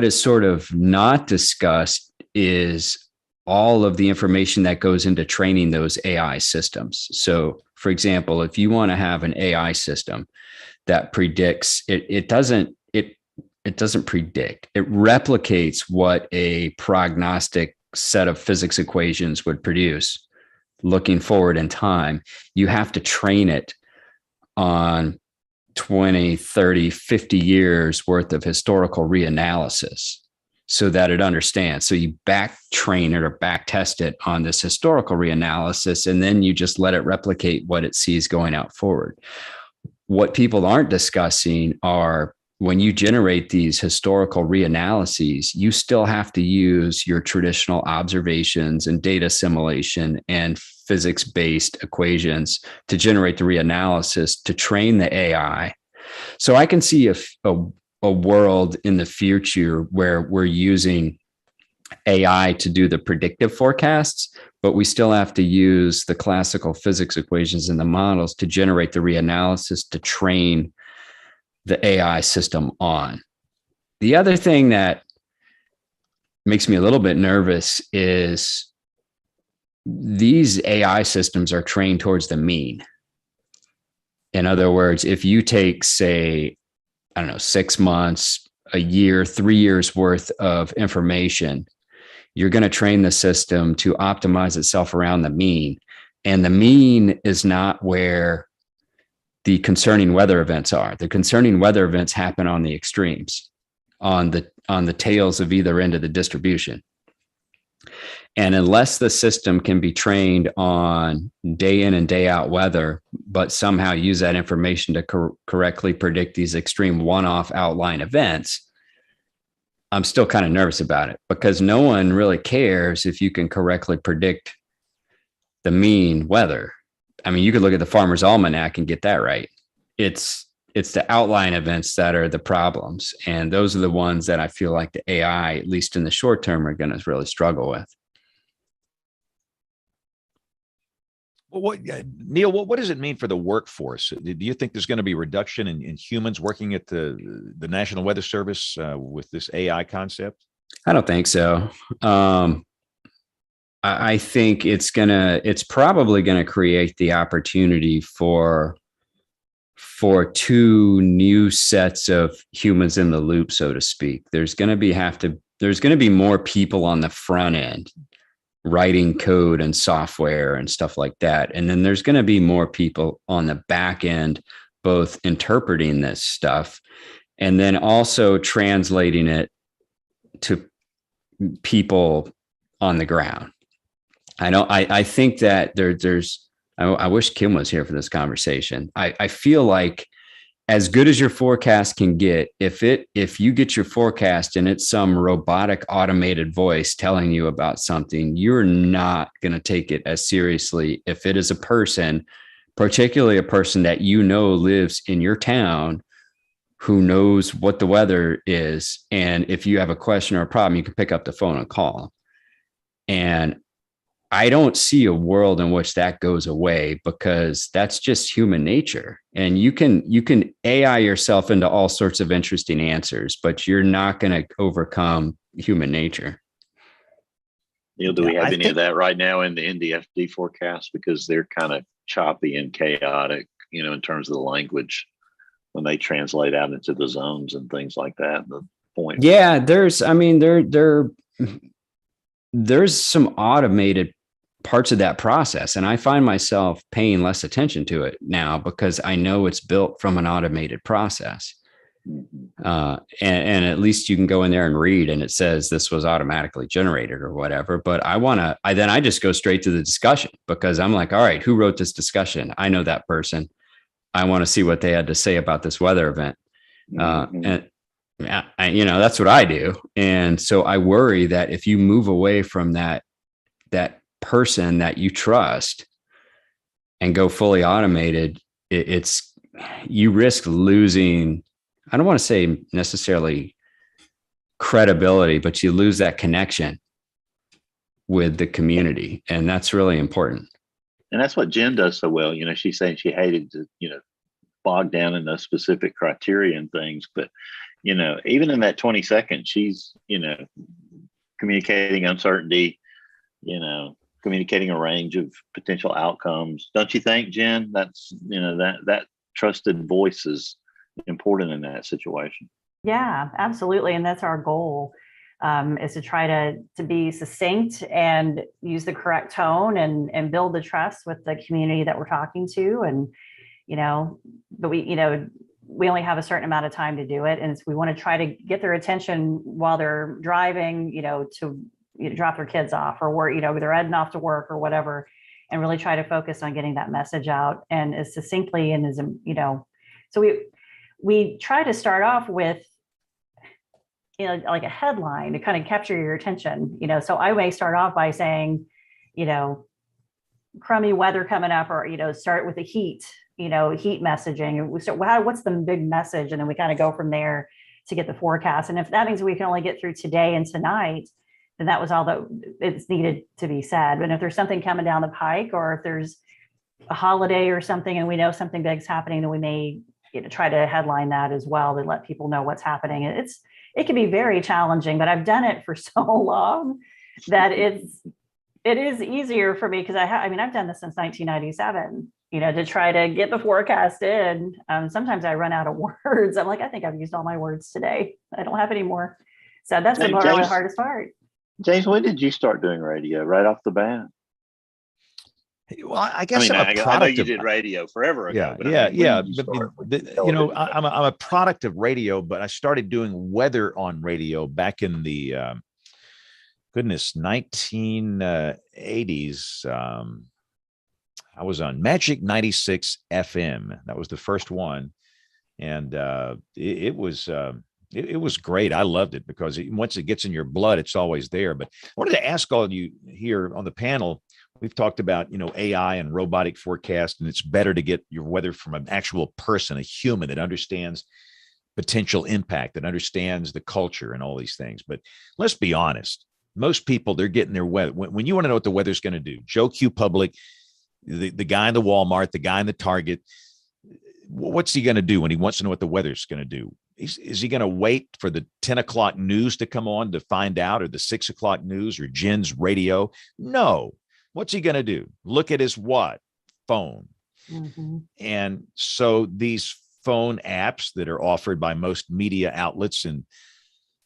S3: is sort of not discussed is all of the information that goes into training those AI systems. So, for example, if you want to have an AI system that predicts, it doesn't predict, it replicates what a prognostic set of physics equations would produce looking forward in time. You have to train it on 20, 30, 50 years worth of historical reanalysis so that it understands. So you back train it or back test it on this historical reanalysis, and then you just let it replicate what it sees going out forward. what people aren't discussing are when you generate these historical reanalyses, you still have to use your traditional observations and data assimilation and physics-based equations to generate the reanalysis to train the AI. So I can see a world in the future where we're using AI to do the predictive forecasts, but we still have to use the classical physics equations and the models to generate the reanalysis to train the AI system on. The other thing that makes me a little bit nervous is these AI systems are trained towards the mean. In other words, if you take, say, I don't know, 6 months, a year, 3 years worth of information, you're going to train the system to optimize itself around the mean. And the mean is not where the concerning weather events are. The concerning weather events happen on the extremes, on the tails of either end of the distribution. And unless the system can be trained on day in and day out weather, but somehow use that information to correctly predict these extreme one-off outline events, I'm still kind of nervous about it, because no one really cares if you can correctly predict the mean weather. I mean, you could look at the Farmer's Almanac and get that right. It's the outline events that are the problems. And those are the ones that I feel like the AI, at least in the short term, are going to really struggle with.
S1: Well, Neil, what does it mean for the workforce? Do you think there's going to be a reduction in humans working at the National Weather Service with this AI concept?
S3: I don't think so. I think it's probably going to create the opportunity for two new sets of humans in the loop, so to speak. There's going to be more people on the front end writing code and software and stuff like that. And then there's going to be more people on the back end, both interpreting this stuff and then also translating it to people on the ground. I think that I wish Kim was here for this conversation. I feel like as good as your forecast can get, if you get your forecast and it's some robotic automated voice telling you about something, you're not going to take it as seriously if it is a person, particularly a person that you know lives in your town, who knows what the weather is. And if you have a question or a problem, you can pick up the phone and call. And I don't see a world in which that goes away, because that's just human nature. And you can AI yourself into all sorts of interesting answers, but you're not going to overcome human nature.
S4: Neil, do we have any of that right now in the NDFD forecast? Because they're kind of choppy and chaotic, in terms of the language when they translate out into the zones and things like that. The point.
S3: Yeah, there's some automated parts of that process. And I find myself paying less attention to it now because I know it's built from an automated process. And at least you can go in there and read and it says this was automatically generated or whatever. But I just go straight to the discussion, because I'm like, all right, who wrote this discussion? I know that person. I want to see what they had to say about this weather event. And that's what I do. And so I worry that if you move away from that person that you trust and go fully automated, you risk losing, I don't want to say necessarily credibility, but you lose that connection with the community. And that's really important.
S4: And that's what Jen does so well. She's saying she hated to, bog down in those specific criteria and things. But, even in that 20 seconds, she's, communicating uncertainty, communicating a range of potential outcomes. Don't you think, Jen? That's, that trusted voice is important in that situation.
S2: Yeah, absolutely. And that's our goal, is to try to be succinct and use the correct tone and build the trust with the community that we're talking to. And, but we only have a certain amount of time to do it. And we want to try to get their attention while they're driving, to drop their kids off or work, they're heading off to work or whatever, and really try to focus on getting that message out and as succinctly and as, So we try to start off with, like a headline to kind of capture your attention, so I may start off by saying, crummy weather coming up, or, start with the heat messaging. And we start, what's the big message? And then we kind of go from there to get the forecast. And if that means we can only get through today and tonight, then that was all that it's needed to be said. But if there's something coming down the pike, or if there's a holiday or something and we know something big's happening, then we may try to headline that as well to let people know what's happening. It can be very challenging, but I've done it for so long that it is easier for me, because I've done this since 1997, to try to get the forecast in. Sometimes I run out of words. I'm like, I think I've used all my words today. I don't have any more. So that's the really hardest part.
S4: James, when did you start doing radio? Right off the bat?
S1: Well, I guess
S4: I know you did radio forever ago.
S1: Yeah. I'm a product of radio, but I started doing weather on radio back in the 1980s. I was on Magic 96 FM. That was the first one, and it was great. I loved it because once it gets in your blood, it's always there. But I wanted to ask all of you here on the panel. We've talked about, AI and robotic forecast, and it's better to get your weather from an actual person, a human that understands potential impact, that understands the culture and all these things. But let's be honest. Most people, they're getting their weather. When you want to know what the weather's going to do, Joe Q Public, the guy in the Walmart, the guy in the Target, what's he going to do when he wants to know what the weather's going to do? Is he going to wait for the 10 o'clock news to come on to find out, or the 6 o'clock news, or Jen's radio? No. What's he going to do? Look at his what? Phone. Mm-hmm. And so these phone apps that are offered by most media outlets and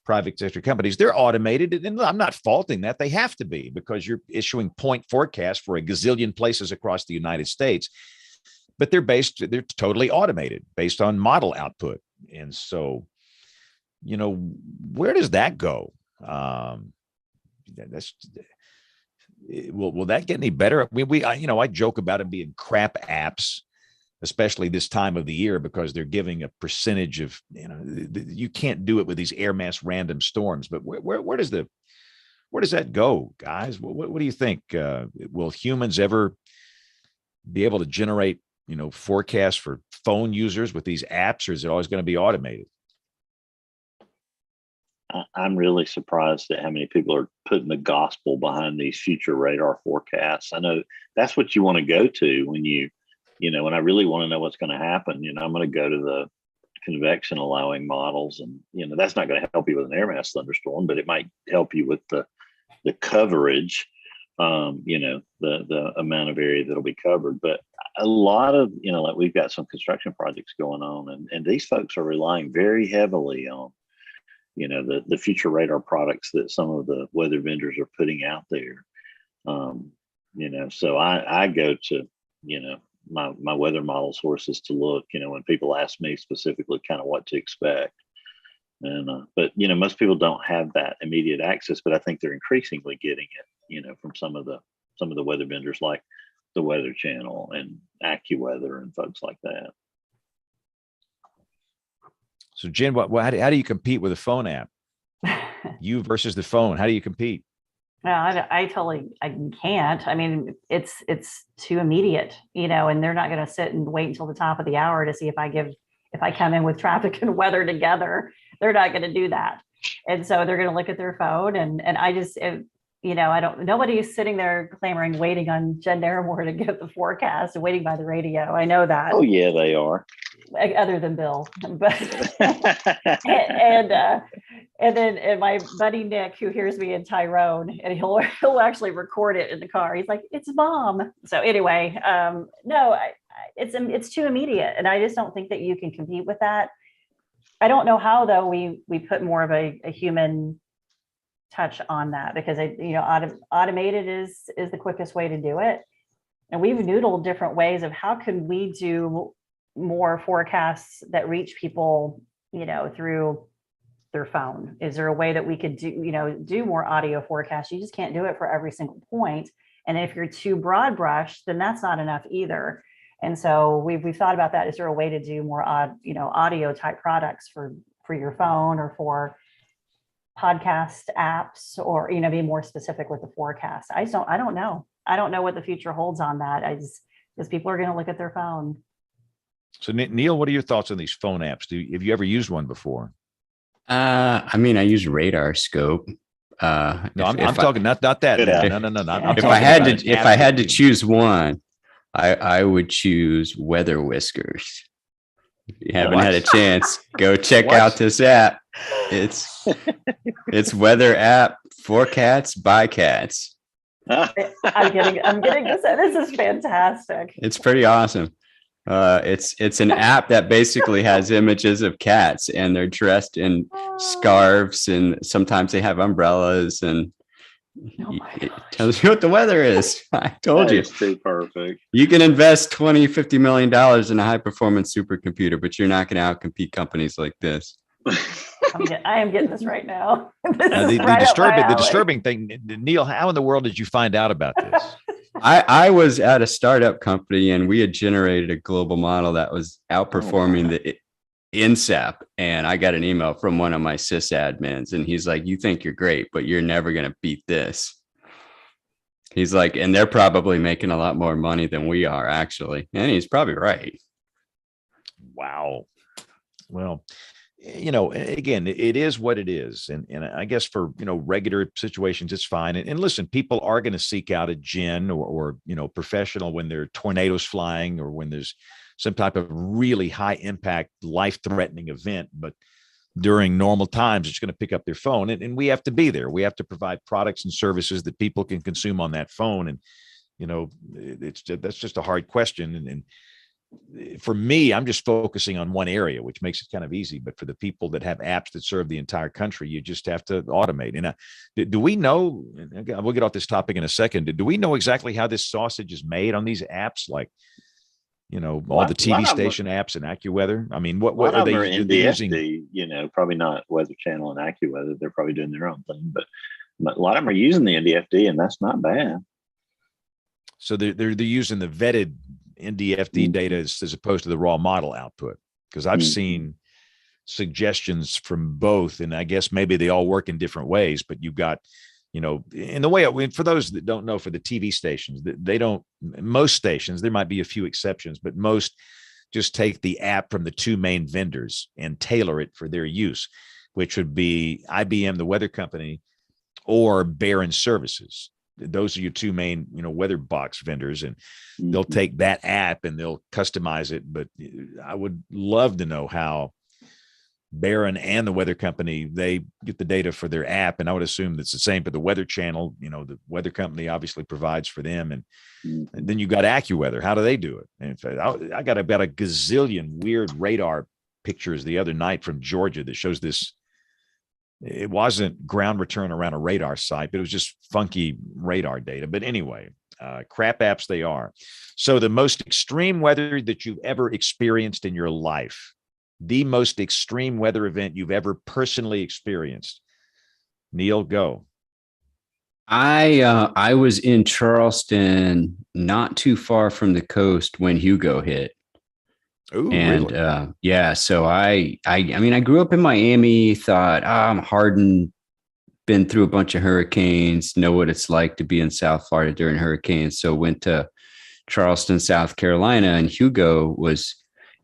S1: private sector companies, they're automated. And I'm not faulting that. They have to be, because you're issuing point forecasts for a gazillion places across the United States. But they're totally automated based on model output. And so, where does that go? Will that get any better? I joke about them being crap apps, especially this time of the year, because they're giving a percentage of, you can't do it with these air mass random storms. But where does that go, guys? What do you think? Will humans ever be able to generate, forecasts for phone users with these apps, or is it always going to be automated?
S4: I'm really surprised at how many people are putting the gospel behind these future radar forecasts. I know that's what you want to go to when when I really want to know what's going to happen. I'm going to go to the convection allowing models, and that's not going to help you with an air mass thunderstorm, but it might help you with the coverage, the amount of area that'll be covered. But a lot of, like we've got some construction projects going on, and these folks are relying very heavily on the future radar products that some of the weather vendors are putting out there. So I go to, my weather model sources to look, when people ask me specifically kind of what to expect. And, but, most people don't have that immediate access, but I think they're increasingly getting it, from some of the weather vendors like the Weather Channel and AccuWeather and folks like that.
S1: So, Jen, how do you compete with a phone app? You versus the phone. How do you compete?
S2: No, I can't. I mean, it's too immediate, and they're not going to sit and wait until the top of the hour to see if I come in with traffic and weather together. They're not going to do that. And so they're going to look at their phone, and I just, nobody's sitting there clamoring, waiting on Jen Naramore to get the forecast and waiting by the radio. I know that.
S4: Oh yeah, they are.
S2: Other than Bill, but and then my buddy Nick, who hears me in Tyrone, and he'll actually record it in the car. He's like, "It's Mom." So anyway, no, it's too immediate, and I just don't think that you can compete with that. I don't know how though we put more of a human touch on that, because automated is the quickest way to do it, and we've noodled different ways of how can we do more forecasts that reach people, through their phone. Is there a way that we could do more audio forecasts? You just can't do it for every single point. And if you're too broad brush, then that's not enough either. And so we've thought about that. Is there a way to do more audio type products for your phone or for podcast apps, or be more specific with the forecast? I don't know. I don't know what the future holds on that. Because people are going to look at their phone.
S1: So Neil, what are your thoughts on these phone apps? Have you ever used one before?
S3: I mean, I use Radar Scope.
S1: No, I'm talking not that. No.
S3: If I had to choose one, I would choose Weather Whiskers. If you haven't had a chance, go check out this app. It's weather app for cats by cats.
S2: I'm getting this. This is fantastic.
S3: It's pretty awesome. It's an app that basically has images of cats, and they're dressed in scarves, and sometimes they have umbrellas, and it tells you what the weather is. I told you.
S4: It's too perfect.
S3: You can invest $20-50 million in a high performance supercomputer, but you're not going to outcompete companies like this.
S2: I am getting this right now.
S1: The disturbing thing, Neil, how in the world did you find out about this?
S3: I was at a startup company, and we had generated a global model that was outperforming the INSAP. And I got an email from one of my sysadmins, and he's like, "You think you're great, but you're never going to beat this." He's like, and they're probably making a lot more money than we are, actually. And he's probably right.
S1: Wow. Well, again, it is what it is. And I guess for, regular situations, it's fine. And listen, people are going to seek out a gen or professional when there are tornadoes flying or when there's some type of really high impact, life-threatening event. But during normal times, it's going to pick up their phone, and we have to be there. We have to provide products and services that people can consume on that phone. And, that's just a hard question. And for me, I'm just focusing on one area, which makes it kind of easy. But for the people that have apps that serve the entire country, you just have to automate. And do we know, we'll get off this topic in a second. Do we know exactly how this sausage is made on these apps? Like, all the TV station apps and AccuWeather. I mean, what are they
S4: using? Probably not Weather Channel and AccuWeather. They're probably doing their own thing, but a lot of them are using the NDFD, and that's not bad.
S1: So they're using the vetted NDFD data as opposed to the raw model output, because I've seen suggestions from both, and I guess maybe they all work in different ways. But you've got, in the way for those that don't know, for the TV stations, they don't. Most stations, there might be a few exceptions, but most just take the app from the two main vendors and tailor it for their use, which would be IBM, the weather company, or Barron Services. Those are your two main, weather box vendors, and they'll take that app and they'll customize it. But I would love to know how Barron and the weather company, they get the data for their app. And I would assume that's the same for the Weather Channel. The weather company obviously provides for them. And then you got AccuWeather. How do they do it? And in fact, I got about a gazillion weird radar pictures the other night from Georgia that shows this. It wasn't ground return around a radar site, but it was just funky radar data. But anyway, crap apps they are. So the most extreme weather that you've ever experienced in your life, the most extreme weather event you've ever personally experienced. Neil, go.
S3: I was in Charleston, not too far from the coast, when Hugo hit.
S1: Ooh,
S3: and
S1: really?
S3: So I mean, I grew up in Miami, thought, I'm hardened, been through a bunch of hurricanes, know what it's like to be in South Florida during hurricanes. So went to Charleston, South Carolina, and Hugo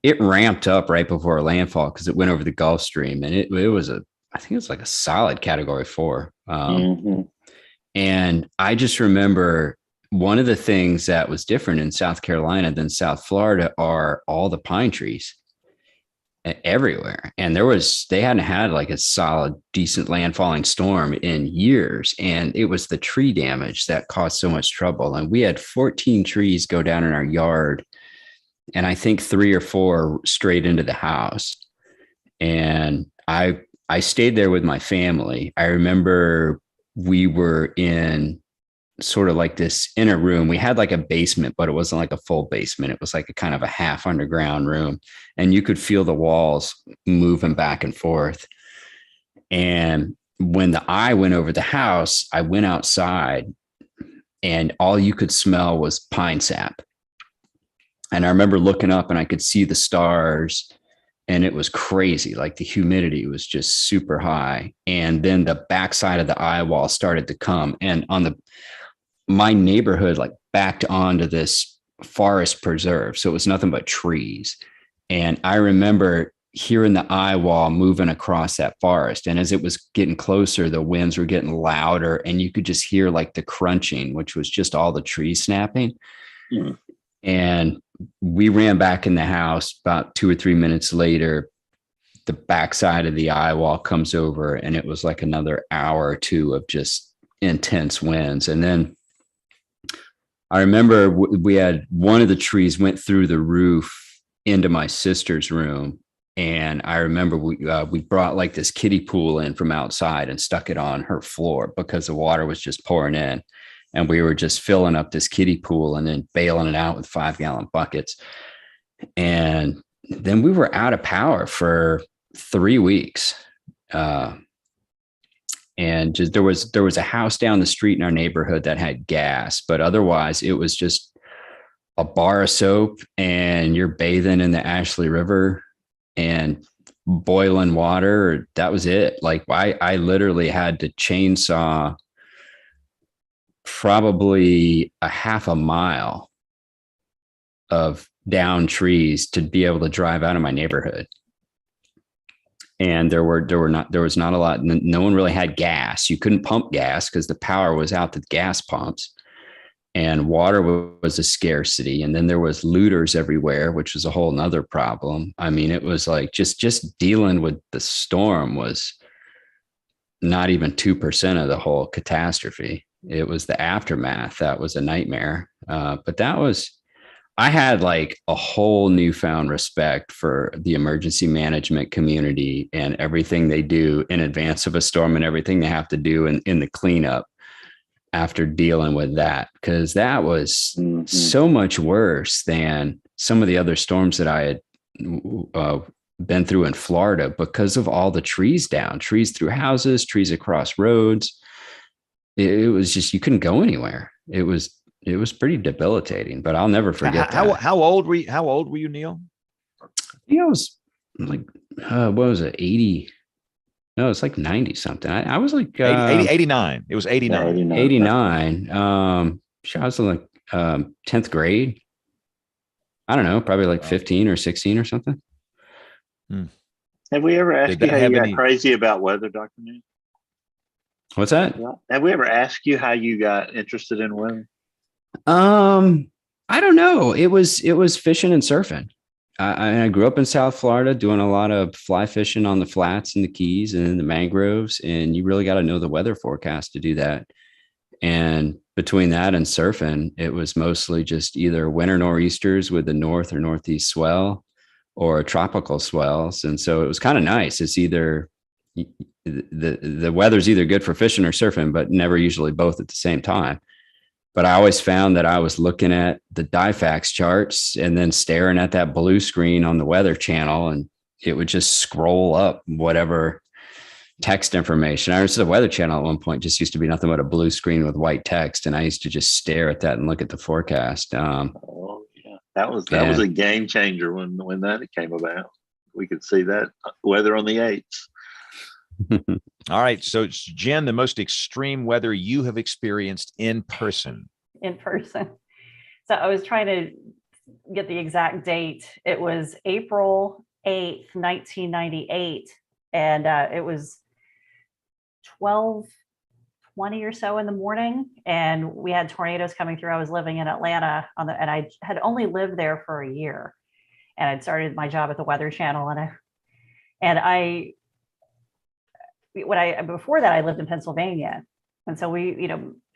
S3: it ramped up right before landfall because it went over the Gulf Stream, and it was I think it was like a solid Category 4. And I just remember one of the things that was different in South Carolina than South Florida are all the pine trees everywhere. And they hadn't had like a solid, decent landfalling storm in years. And it was the tree damage that caused so much trouble. And we had 14 trees go down in our yard, and I think 3 or 4 straight into the house. And I stayed there with my family. I remember we were in sort of like this inner room. We had like a basement, but it wasn't like a full basement. It was like a kind of a half underground room, and you could feel the walls moving back and forth. And when the eye went over the house, I went outside, and all you could smell was pine sap. And I remember looking up and I could see the stars, and it was crazy. Like the humidity was just super high. And then the backside of the eye wall started to come. And my neighborhood like backed onto this forest preserve. So it was nothing but trees. And I remember hearing the eye wall moving across that forest. And as it was getting closer, the winds were getting louder, and you could just hear like the crunching, which was just all the trees snapping.
S4: Mm.
S3: And we ran back in the house. About 2 or 3 minutes later, the backside of the eye wall comes over, and it was like another hour or two of just intense winds. And then I remember we had one of the trees went through the roof into my sister's room. And I remember we brought like this kiddie pool in from outside and stuck it on her floor because the water was just pouring in. And we were just filling up this kiddie pool and then bailing it out with 5-gallon buckets. And then we were out of power for 3 weeks. And just there was a house down the street in our neighborhood that had gas, but otherwise it was just a bar of soap, and you're bathing in the Ashley River and boiling water. That was it. Like I literally had to chainsaw probably a half a mile of down trees to be able to drive out of my neighborhood. And there was not a lot. No one really had gas. You couldn't pump gas because the power was out the gas pumps, and water was a scarcity. And then there was looters everywhere, which was a whole nother problem. I mean, it was like just dealing with the storm was not even 2% of the whole catastrophe. It was the aftermath that was a nightmare. But I had like a whole newfound respect for the emergency management community and everything they do in advance of a storm and everything they have to do in the cleanup after dealing with that, because that was so much worse than some of the other storms that I had been through in Florida because of all the trees down, trees through houses, trees across roads. It was just, you couldn't go anywhere. It was pretty debilitating, but I'll never forget that.
S1: How old were you? How old were you, Neil?
S3: I think I was like, what was it? 80. No, it's like 90 something. I was like
S1: 89. It was 89.
S3: 89. I was in like 10th grade. I don't know, probably like 15 or 16 or something.
S4: Have we ever asked you how you got crazy about weather, Dr. Neil?
S3: What's that?
S4: Have we ever asked you how you got interested in weather?
S3: I don't know. It was fishing and surfing. I grew up in South Florida doing a lot of fly fishing on the flats and the Keys and the mangroves. And you really got to know the weather forecast to do that. And between that and surfing, it was mostly just either winter nor'easters with the north or northeast swell or tropical swells. And so it was kind of nice. It's either the weather's either good for fishing or surfing, but never usually both at the same time. But I always found that I was looking at the DIFAX charts and then staring at that blue screen on the Weather Channel, and it would just scroll up whatever text information. I remember the Weather Channel at one point just used to be nothing but a blue screen with white text, and I used to just stare at that and look at the forecast.
S4: That was a game changer when that came about. We could see that weather on the 8s.
S1: All right. So, Jen, the most extreme weather you have experienced in person.
S2: In person. So I was trying to get the exact date. It was April 8th, 1998. And it was 12:20 or so in the morning. And we had tornadoes coming through. I was living in Atlanta and I had only lived there for a year. And I'd started my job at the Weather Channel. Before that, I lived in Pennsylvania. And so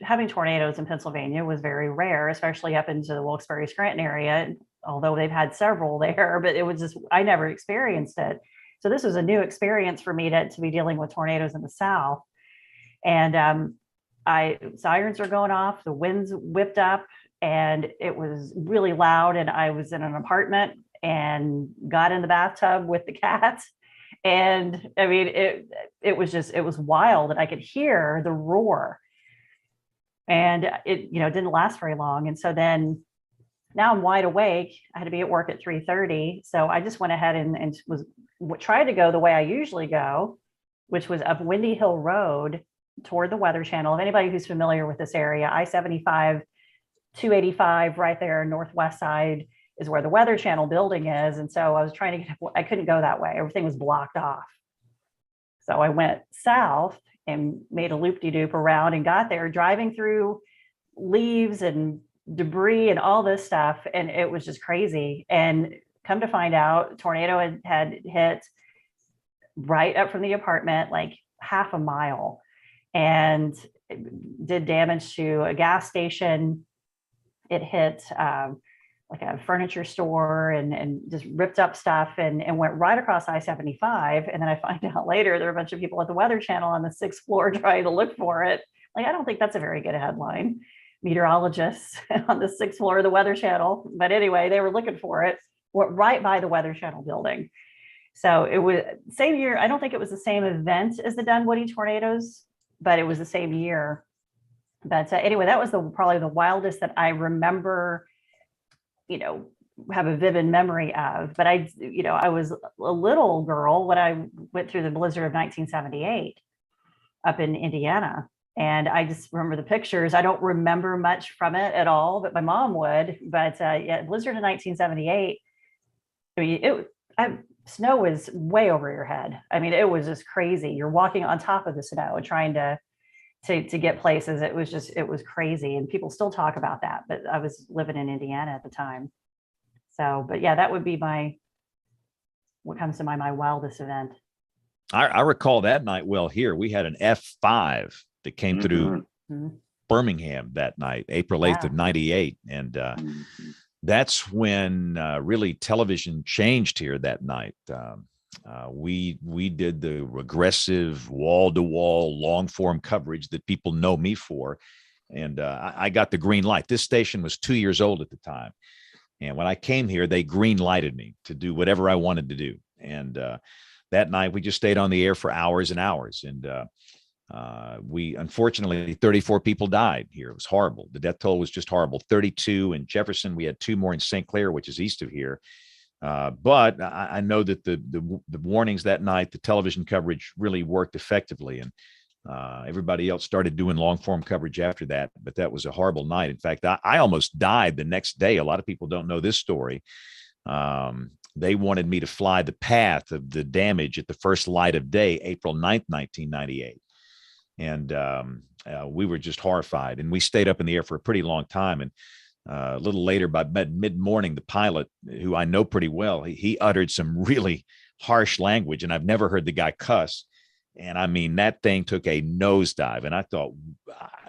S2: having tornadoes in Pennsylvania was very rare, especially up into the Wilkes-Barre Scranton area, although they've had several there, but it was just, I never experienced it. So this was a new experience for me to be dealing with tornadoes in the South. And sirens were going off, the winds whipped up, and it was really loud. And I was in an apartment and got in the bathtub with the cats. And I mean, it was wild, and I could hear the roar, and it didn't last very long. And so then now I'm wide awake. I had to be at work at 3:30. So I just went ahead and tried to go the way I usually go, which was up Windy Hill Road toward the Weather Channel. If anybody who's familiar with this area, I-75, 285 right there, northwest side is where the Weather Channel building is. And so I was trying to get, I couldn't go that way. Everything was blocked off. So I went south and made a loop-de-doop around and got there, driving through leaves and debris and all this stuff. And it was just crazy. And come to find out, tornado had hit right up from the apartment, like half a mile, and did damage to a gas station. It hit like a furniture store and just ripped up stuff and went right across I-75. And then I find out later there are a bunch of people at the Weather Channel on the 6th floor trying to look for it. Like, I don't think that's a very good headline. Meteorologists on the 6th floor of the Weather Channel. But anyway, they were looking for it right by the Weather Channel building. So it was same year. I don't think it was the same event as the Dunwoody tornadoes, but it was the same year. But anyway, that was probably the wildest that I remember, have a vivid memory of. But I was a little girl when I went through the blizzard of 1978 up in Indiana. And I just remember the pictures. I don't remember much from it at all, but my mom would. But yeah, blizzard in 1978. I mean, snow was way over your head. I mean, it was just crazy. You're walking on top of the snow and trying to get places. It was crazy. And people still talk about that, but I was living in Indiana at the time. So, but yeah, that would be what comes to my wildest event.
S1: I recall that night well here. We had an F5 that came through Birmingham that night, April 8th of 98. And that's when really television changed here that night. We did the aggressive wall-to-wall long form coverage that people know me for. And I got the green light. This station was 2 years old at the time. And when I came here, they green lighted me to do whatever I wanted to do. And that night we just stayed on the air for hours and hours. And we, unfortunately, 34 people died here. It was horrible. The death toll was just horrible. 32 in Jefferson. We had 2 more in St. Clair, which is east of here. But I know that the warnings that night, the television coverage really worked effectively. And everybody else started doing long form coverage after that. But that was a horrible night. In fact, I almost died the next day. A lot of people don't know this story. They wanted me to fly the path of the damage at the first light of day, April 9th, 1998. And we were just horrified. And we stayed up in the air for a pretty long time. And a little later, by mid-morning, the pilot, who I know pretty well, he uttered some really harsh language. And I've never heard the guy cuss. And I mean, that thing took a nosedive. And I thought,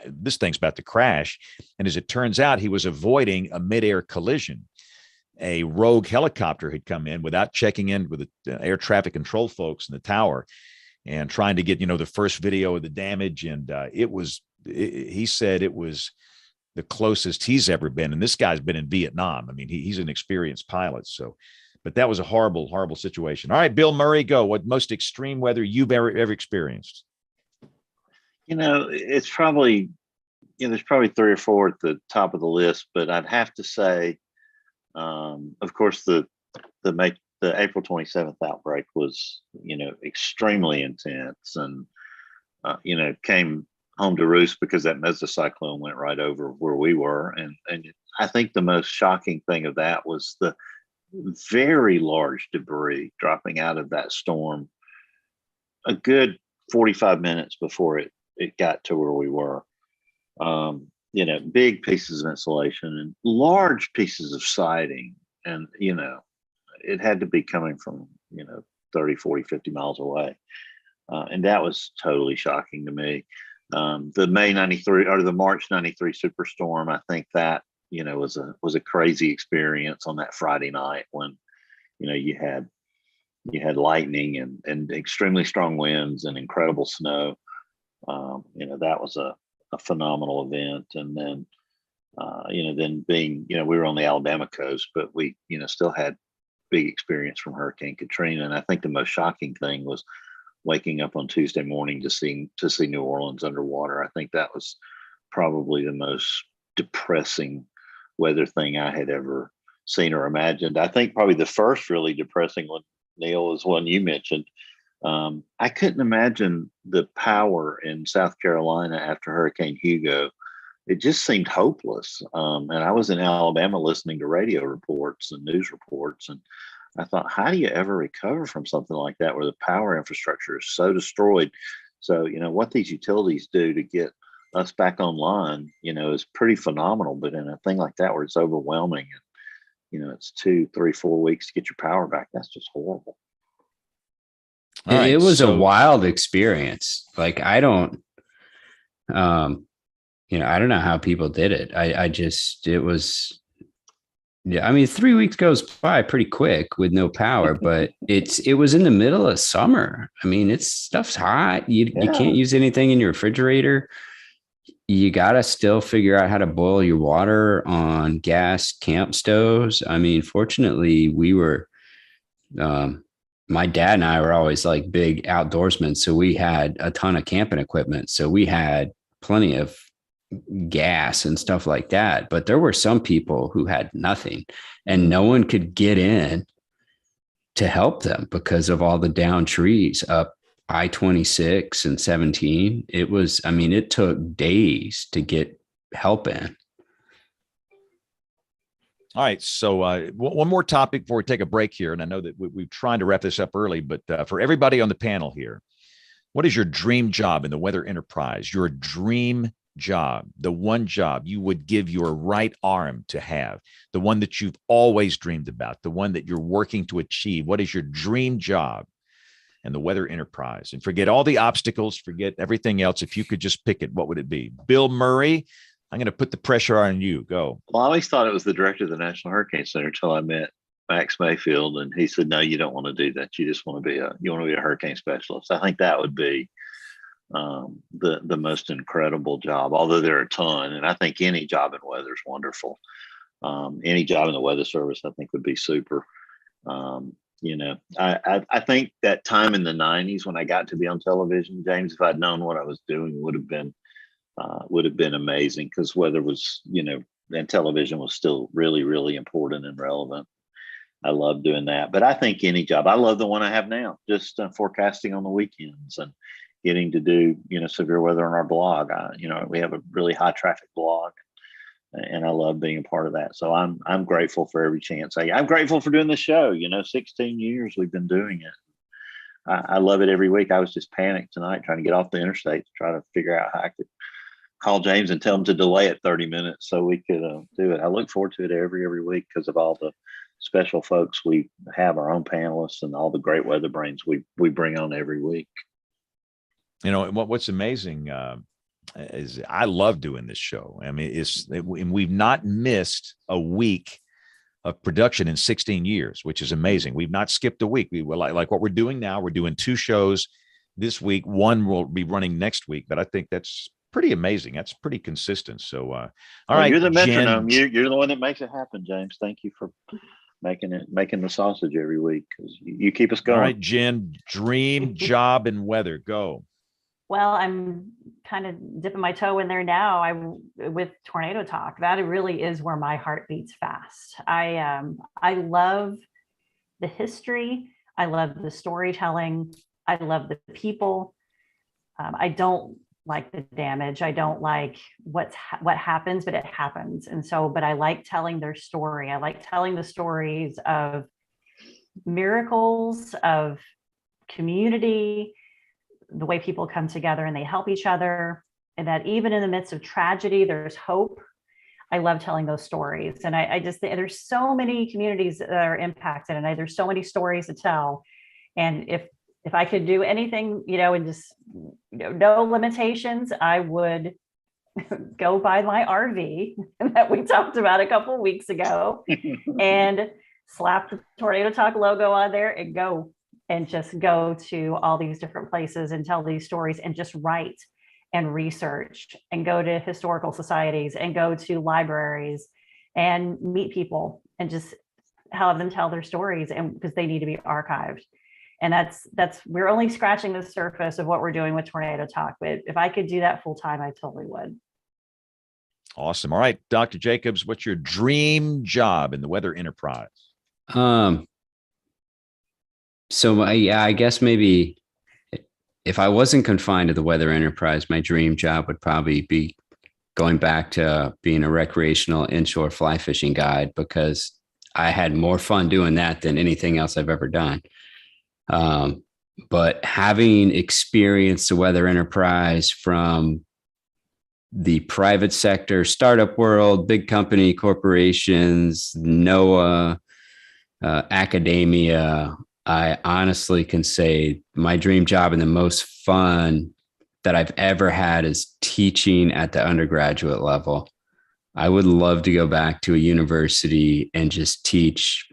S1: this thing's about to crash. And as it turns out, he was avoiding a midair collision. A rogue helicopter had come in without checking in with the air traffic control folks in the tower and trying to get, the first video of the damage. And he said it was the closest he's ever been. And this guy's been in Vietnam. I mean, he's an experienced pilot. So, but that was a horrible, horrible situation. All right, Bill Murray, go. What most extreme weather you've ever experienced?
S4: It's probably, there's probably 3 or 4 at the top of the list, but I'd have to say, of course, the April 27th outbreak was, extremely intense and, came home to roost because that mesocyclone went right over where we were. And I think the most shocking thing of that was the very large debris dropping out of that storm a good 45 minutes before it got to where we were. Big pieces of insulation and large pieces of siding. And, it had to be coming from, 30, 40, 50 miles away. And that was totally shocking to me. The May 93 or the March 93 superstorm, I think that, was a crazy experience on that Friday night when, you had lightning and extremely strong winds and incredible snow. That was a phenomenal event. And then, then being, we were on the Alabama coast, but we, still had big experience from Hurricane Katrina. And I think the most shocking thing was waking up on Tuesday morning to see New Orleans underwater. I think that was probably the most depressing weather thing I had ever seen or imagined. I think probably the first really depressing one, Neil, is one you mentioned. I couldn't imagine the power in South Carolina after Hurricane Hugo. It just seemed hopeless. And I was in Alabama listening to radio reports and news reports, and I thought, how do you ever recover from something like that where the power infrastructure is so destroyed? So, what these utilities do to get us back online, is pretty phenomenal. But in a thing like that where it's overwhelming and, it's 2, 3, 4 weeks to get your power back, that's just horrible.
S3: All right, it was a wild experience. Like, I don't know how people did it. It was, yeah, I mean, 3 weeks goes by pretty quick with no power, but it was in the middle of summer. I mean, stuff's hot. You can't use anything in your refrigerator. You got to still figure out how to boil your water on gas camp stoves. I mean, fortunately, we were, my dad and I were always like big outdoorsmen. So we had a ton of camping equipment. So we had plenty of gas and stuff like that. But there were some people who had nothing, and no one could get in to help them because of all the down trees up I-26 and 17. It took days to get help in.
S1: All right. So one more topic before we take a break here. And I know that we're trying to wrap this up early, but for everybody on the panel here, what is your dream job in the weather enterprise? Your dream job, the one job you would give your right arm to have, the one that you've always dreamed about, the one that you're working to achieve. What is your dream job in the weather enterprise? And forget all the obstacles, forget everything else. If you could just pick it, what would it be? Bill Murray, I'm going to put the pressure on you. Go.
S4: Well, I always thought it was the director of the National Hurricane Center until I met Max Mayfield, and he said, "No, you don't want to do that. You just want to be a hurricane specialist." I think that would be the most incredible job. Although there are a ton, and I think any job in weather is wonderful. Any job in the weather service, I think, would be super. I think that time in the '90s when I got to be on television, James, if I'd known what I was doing, would have been amazing, because weather was, and television was still really, really important and relevant. I love doing that. But I think any job, I love the one I have now, just forecasting on the weekends and getting to do, severe weather on our blog. We have a really high traffic blog, and I love being a part of that. So I'm grateful for every chance. I'm grateful for doing the show. 16 years we've been doing it. I love it every week. I was just panicked tonight trying to get off the interstate to try to figure out how I could call James and tell him to delay it 30 minutes so we could do it. I look forward to it every week because of all the special folks we have, our own panelists, and all the great weather brains we bring on every week.
S1: What's amazing is I love doing this show. I mean, we've not missed a week of production in 16 years, which is amazing. We've not skipped a week. We were like what we're doing now. We're doing 2 shows this week. One will be running next week, but I think that's pretty amazing. That's pretty consistent. So, all right,
S4: you're the
S1: Jen,
S4: metronome. You're the one that makes it happen, James. Thank you for making the sausage every week, because you keep us going.
S1: All right, Jen, dream job and weather, go.
S2: Well, I'm kind of dipping my toe in there now. With Tornado Talk. That really is where my heart beats fast. I love the history. I love the storytelling. I love the people. I don't like the damage. I don't like what happens, but it happens. And so, but I like telling their story. I like telling the stories of miracles, of community, the way people come together and they help each other, and that even in the midst of tragedy, there's hope. I love telling those stories. And I just think there's so many communities that are impacted, and there's so many stories to tell. And if I could do anything, and just no limitations, I would go buy my RV that we talked about a couple of weeks ago and slap the Tornado Talk logo on there and go to all these different places and tell these stories and just write and research and go to historical societies and go to libraries and meet people and just have them tell their stories, and because they need to be archived. And that's we're only scratching the surface of what we're doing with Tornado Talk. But if I could do that full time, I totally would.
S1: Awesome. All right, Dr. Jacobs, what's your dream job in the weather enterprise?
S3: Um, I guess maybe if I wasn't confined to the weather enterprise, my dream job would probably be going back to being a recreational inshore fly fishing guide, because I had more fun doing that than anything else I've ever done. Um, but having experienced the weather enterprise from the private sector, startup world, big company corporations, NOAA, academia, I honestly can say my dream job and the most fun that I've ever had is teaching at the undergraduate level. I would love to go back to a university and just teach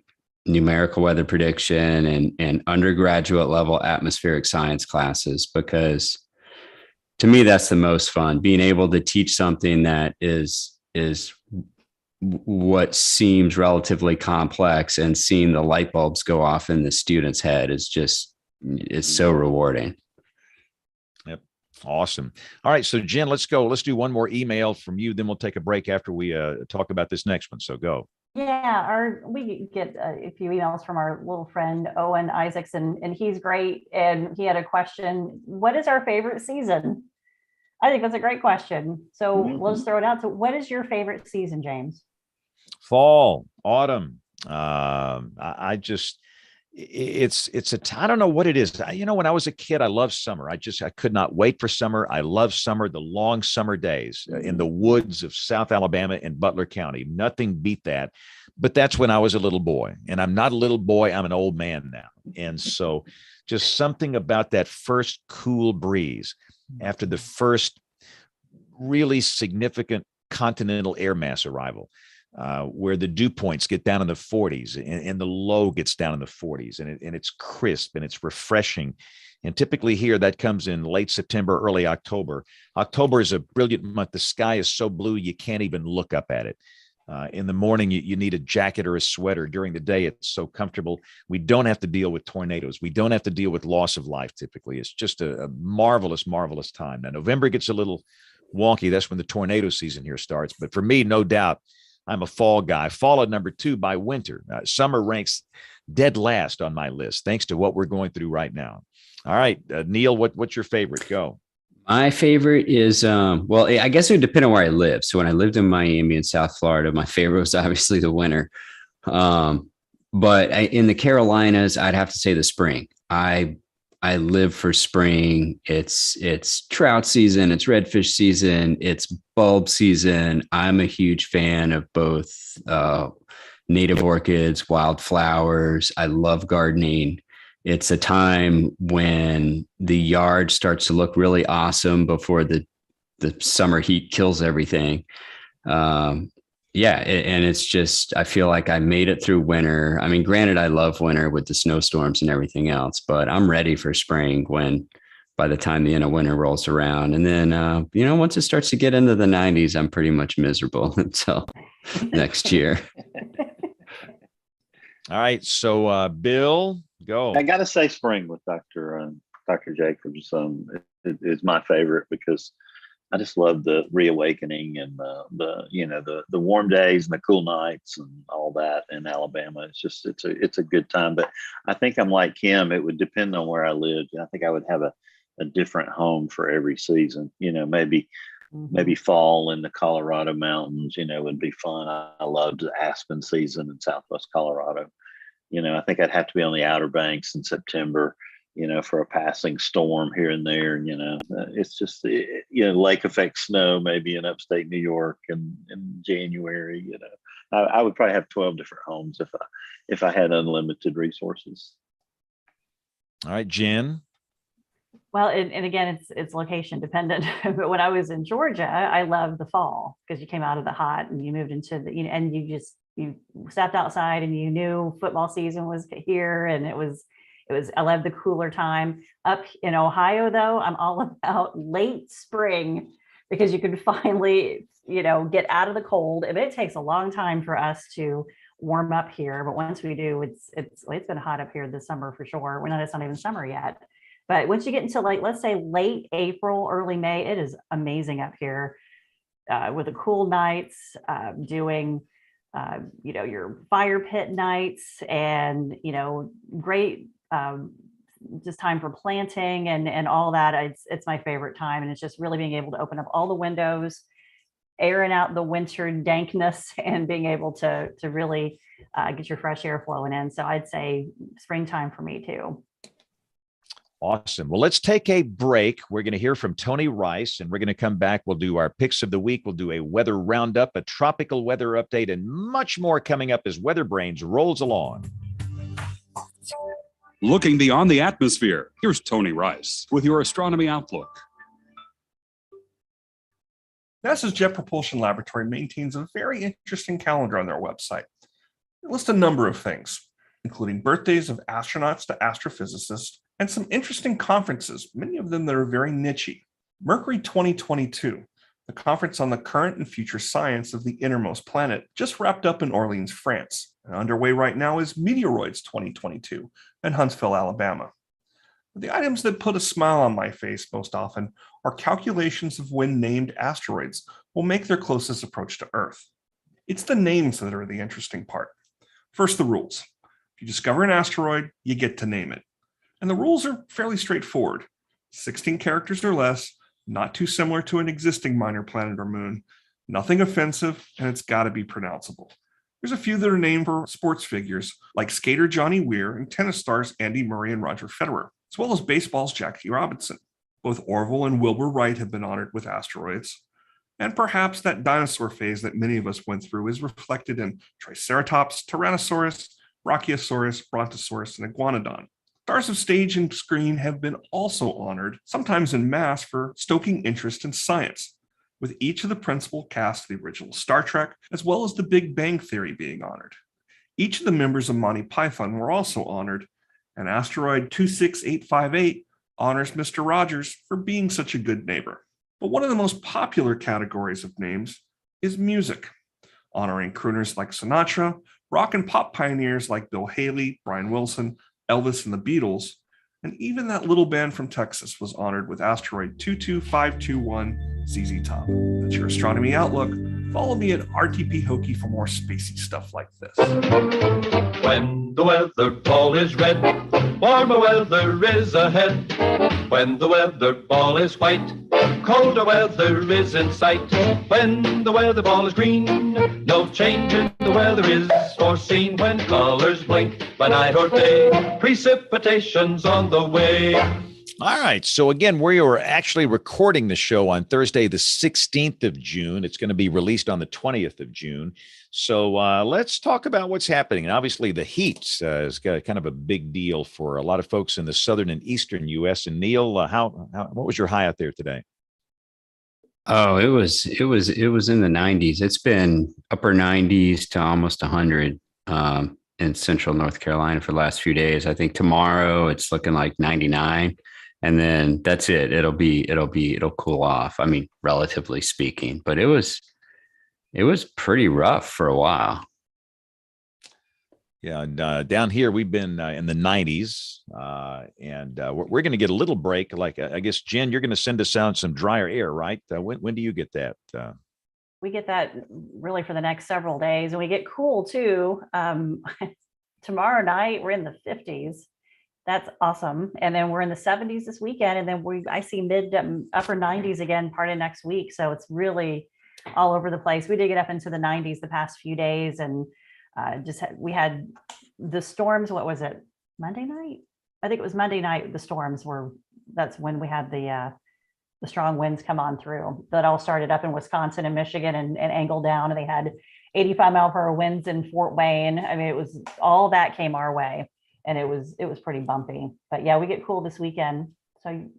S3: numerical weather prediction and undergraduate level atmospheric science classes, because to me, that's the most fun, being able to teach something that is what seems relatively complex, and seeing the light bulbs go off in the student's head is just, it's so rewarding.
S1: Yep. Awesome. All right. So Jen, let's go. Let's do one more email from you. Then we'll take a break after we talk about this next one. So go.
S2: Yeah, we get a few emails from our little friend Owen Isaacson, and he's great. And he had a question: what is our favorite season? I think that's a great question. So we'll just throw it out. So, what is your favorite season, James?
S1: Fall, autumn. I just, I don't know what it is. When I was a kid, I loved summer. I could not wait for summer. I love summer, the long summer days in the woods of South Alabama and Butler County. Nothing beat that. But that's when I was a little boy, and I'm not a little boy. I'm an old man now. And so just something about that first cool breeze after the first really significant continental air mass arrival, where the dew points get down in the 40s and the low gets down in the 40s, and it's crisp and it's refreshing. And typically here that comes in late September, early October. October is a brilliant month. The sky is so blue you can't even look up at it. In the morning, you need a jacket or a sweater. During the day, it's so comfortable. We don't have to deal with tornadoes. We don't have to deal with loss of life. Typically, it's just a marvelous, marvelous time. Now, November gets a little wonky. That's when the tornado season here starts. But for me, no doubt, I'm a fall guy, followed number 2 by winter. Summer ranks dead last on my list, thanks to what we're going through right now. All right, Neil, what's your favorite? Go.
S3: My favorite is, well, I guess it would depend on where I live. So when I lived in Miami in South Florida, my favorite was obviously the winter. But in the Carolinas, I'd have to say the spring. I live for spring. It's trout season, it's redfish season, it's bulb season. I'm a huge fan of both native orchids, wildflowers. I love gardening. It's a time when the yard starts to look really awesome before the summer heat kills everything. And it's just, I feel like I made it through winter. I mean, granted, I love winter with the snowstorms and everything else, but I'm ready for spring by the time the end of winter rolls around. And then, once it starts to get into the 90s, I'm pretty much miserable until next year.
S1: All right. So, Bill, go.
S4: I got to say spring with Dr. Jacobs. It is my favorite because I just love the reawakening and the warm days and the cool nights and all that in Alabama. It's a good time. But I think I'm like Kim. It would depend on where I lived. I think I would have a different home for every season. Maybe fall in the Colorado mountains, would be fun. I loved the aspen season in Southwest Colorado. I think I'd have to be on the Outer Banks in September, for a passing storm here and there. It's just, lake effect snow, maybe in upstate New York in January. I would probably have 12 different homes if I had unlimited resources.
S1: All right, Jen.
S2: Well, and again, it's location dependent. But when I was in Georgia, I loved the fall because you came out of the hot and you moved into and you stepped outside and you knew football season was here, and it was I love the cooler time. Up in Ohio, though, I'm all about late spring because you can finally, get out of the cold. And it takes a long time for us to warm up here, but once we do, it's been hot up here this summer for sure. It's not even summer yet. But once you get into let's say late April, early May, it is amazing up here. with the cool nights, doing, your fire pit nights and, great, just time for planting and all that. It's my favorite time. And it's just really being able to open up all the windows, airing out the winter dankness and being able to really get your fresh air flowing in. So I'd say springtime for me too.
S1: Awesome. Well, let's take a break. We're going to hear from Tony Rice, and we're going to come back. We'll do our picks of the week. We'll do a weather roundup, a tropical weather update, and much more coming up as WeatherBrains rolls along.
S7: Looking beyond the atmosphere, here's Tony Rice with your astronomy outlook.
S8: NASA's Jet Propulsion Laboratory maintains a very interesting calendar on their website. They list a number of things, including birthdays of astronauts to astrophysicists, and some interesting conferences, many of them that are very niche-y. Mercury 2022, the conference on the current and future science of the innermost planet, just wrapped up in Orleans, France. And underway right now is Meteoroids 2022 in Huntsville, Alabama. The items that put a smile on my face most often are calculations of when named asteroids will make their closest approach to Earth. It's the names that are the interesting part. First, the rules. If you discover an asteroid, you get to name it. And the rules are fairly straightforward. 16 characters or less, not too similar to an existing minor planet or moon, nothing offensive, and it's got to be pronounceable. There's a few that are named for sports figures like skater Johnny Weir and tennis stars Andy Murray and Roger Federer, as well as baseball's Jackie Robinson. Both Orville and Wilbur Wright have been honored with asteroids. And perhaps that dinosaur phase that many of us went through is reflected in Triceratops, Tyrannosaurus, Brachiosaurus, Brontosaurus, and Iguanodon. Stars of stage and screen have been also honored, sometimes en masse, for stoking interest in science, with each of the principal cast of the original Star Trek, as well as the Big Bang Theory being honored. Each of the members of Monty Python were also honored, and asteroid 26858 honors Mr. Rogers for being such a good neighbor. But one of the most popular categories of names is music, honoring crooners like Sinatra, rock and pop pioneers like Bill Haley, Brian Wilson, Elvis and the Beatles, and even that little band from Texas was honored with asteroid 22521 ZZ Top. That's your astronomy outlook. Follow me at RTP Hokie for more spacey stuff like this.
S9: When the weather ball is red, warmer weather is ahead. When the weather ball is white, colder weather is in sight. When the weather ball is green, no change in the weather is foreseen. When colors blink by night or day, precipitation's on the way.
S1: All right. So again, we are actually recording the show on Thursday, the 16th of June. It's going to be released on the 20th of June. So let's talk about what's happening. And obviously the heat is kind of a big deal for a lot of folks in the southern and eastern U.S. And Neil, what was your high out there today?
S3: Oh, it was in the 90s. It's been upper 90s to almost 100 in central North Carolina for the last few days. I think tomorrow it's looking like 99. And then that's it. It'll cool off. I mean, relatively speaking, but it was pretty rough for a while.
S1: Yeah. And down here, we've been in the 90s and we're going to get a little break. Like, I guess, Jen, you're going to send us out some drier air, right? When do you get that?
S2: We get that really for the next several days, and we get cool too. Tomorrow night, we're in the 50s. That's awesome. And then we're in the 70s this weekend. And then I see mid to upper 90s again part of next week. So it's really all over the place. We did get up into the 90s the past few days, and we had the storms. What was it? Monday night? I think it was Monday night. The storms that's when we had the strong winds come on through. That all started up in Wisconsin and Michigan and angled down, and they had 85-mile-per-hour winds in Fort Wayne. I mean, it was all that came our way. And it was pretty bumpy, but yeah, we get cool this weekend. So, and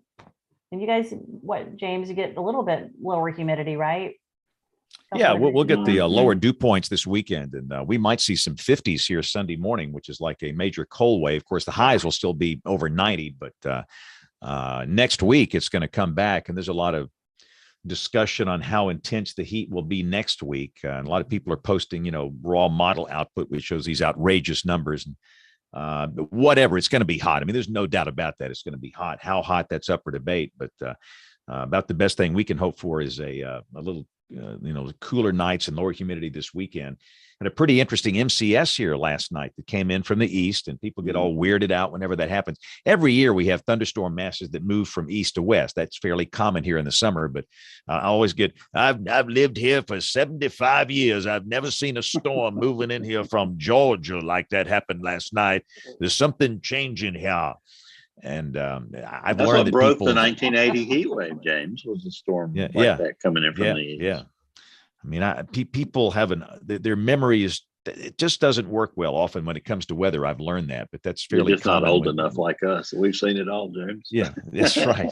S2: you guys, James, you get a little bit lower humidity, right?
S1: Yeah, we'll get the lower dew points this weekend, and we might see some 50s here Sunday morning, which is like a major cold wave. Of course, the highs will still be over 90, but next week it's going to come back, and there's a lot of discussion on how intense the heat will be next week. And a lot of people are posting, raw model output, which shows these outrageous numbers. But whatever, it's going to be hot. I mean, there's no doubt about that. It's going to be hot. How hot, that's up for debate. But about the best thing we can hope for is a little cooler nights and lower humidity this weekend. And a pretty interesting MCS here last night that came in from the east, and people get all weirded out whenever that happens. Every year we have thunderstorm masses that move from east to west. That's fairly common here in the summer, but I always get, I've lived here for 75 years. I've never seen a storm moving in here from Georgia like that happened last night. There's something changing here. And I've
S4: That's
S1: learned
S4: what
S1: that
S4: broke
S1: people,
S4: the 1980 heat wave, James, was a storm like that coming in from the east.
S1: Yeah. I mean, people have their memory it just doesn't work well often when it comes to weather. I've learned that, but that's fairly
S4: You're just not
S1: common
S4: old enough like us. We've seen it all, James.
S1: Yeah, that's right.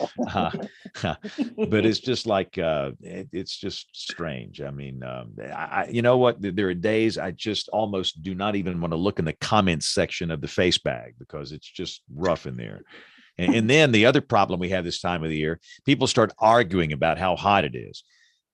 S1: But it's just like, it's just strange. I mean, you know what? There are days I just almost do not even want to look in the comments section of the face bag because it's just rough in there. And then the other problem we have this time of the year, people start arguing about how hot it is.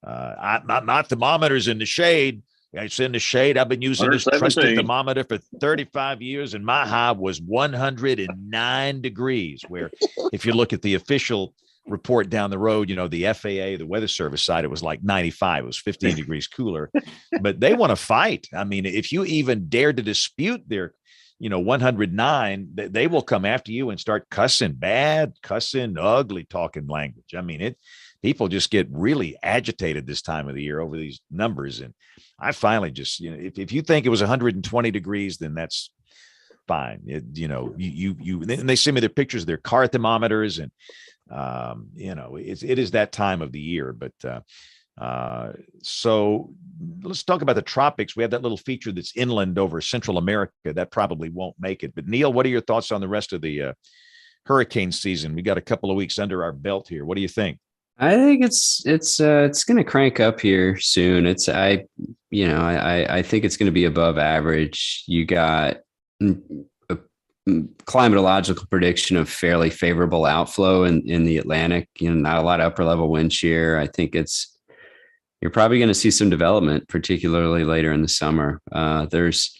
S1: My thermometer's in the shade. It's in the shade. I've been using this trusted thermometer for 35 years, and my high was 109 degrees. Where if you look at the official report down the road, the FAA, the Weather Service side, it was like 95. It was 15 degrees cooler. But they want to fight. I mean, if you even dare to dispute their 109, they will come after you and start cussing, ugly talking language. I mean, people just get really agitated this time of the year over these numbers. And I finally just, if you think it was 120 degrees, then that's fine. And they send me their pictures of their car thermometers, and it is that time of the year. But so let's talk about the tropics. We have that little feature that's inland over Central America that probably won't make it. But Neil, what are your thoughts on the rest of the hurricane season? We got a couple of weeks under our belt here. What do you think?
S3: I think it's going to crank up here soon. I think it's going to be above average. You got a climatological prediction of fairly favorable outflow in the Atlantic. Not a lot of upper level wind shear. I think you're probably going to see some development, particularly later in the summer. There's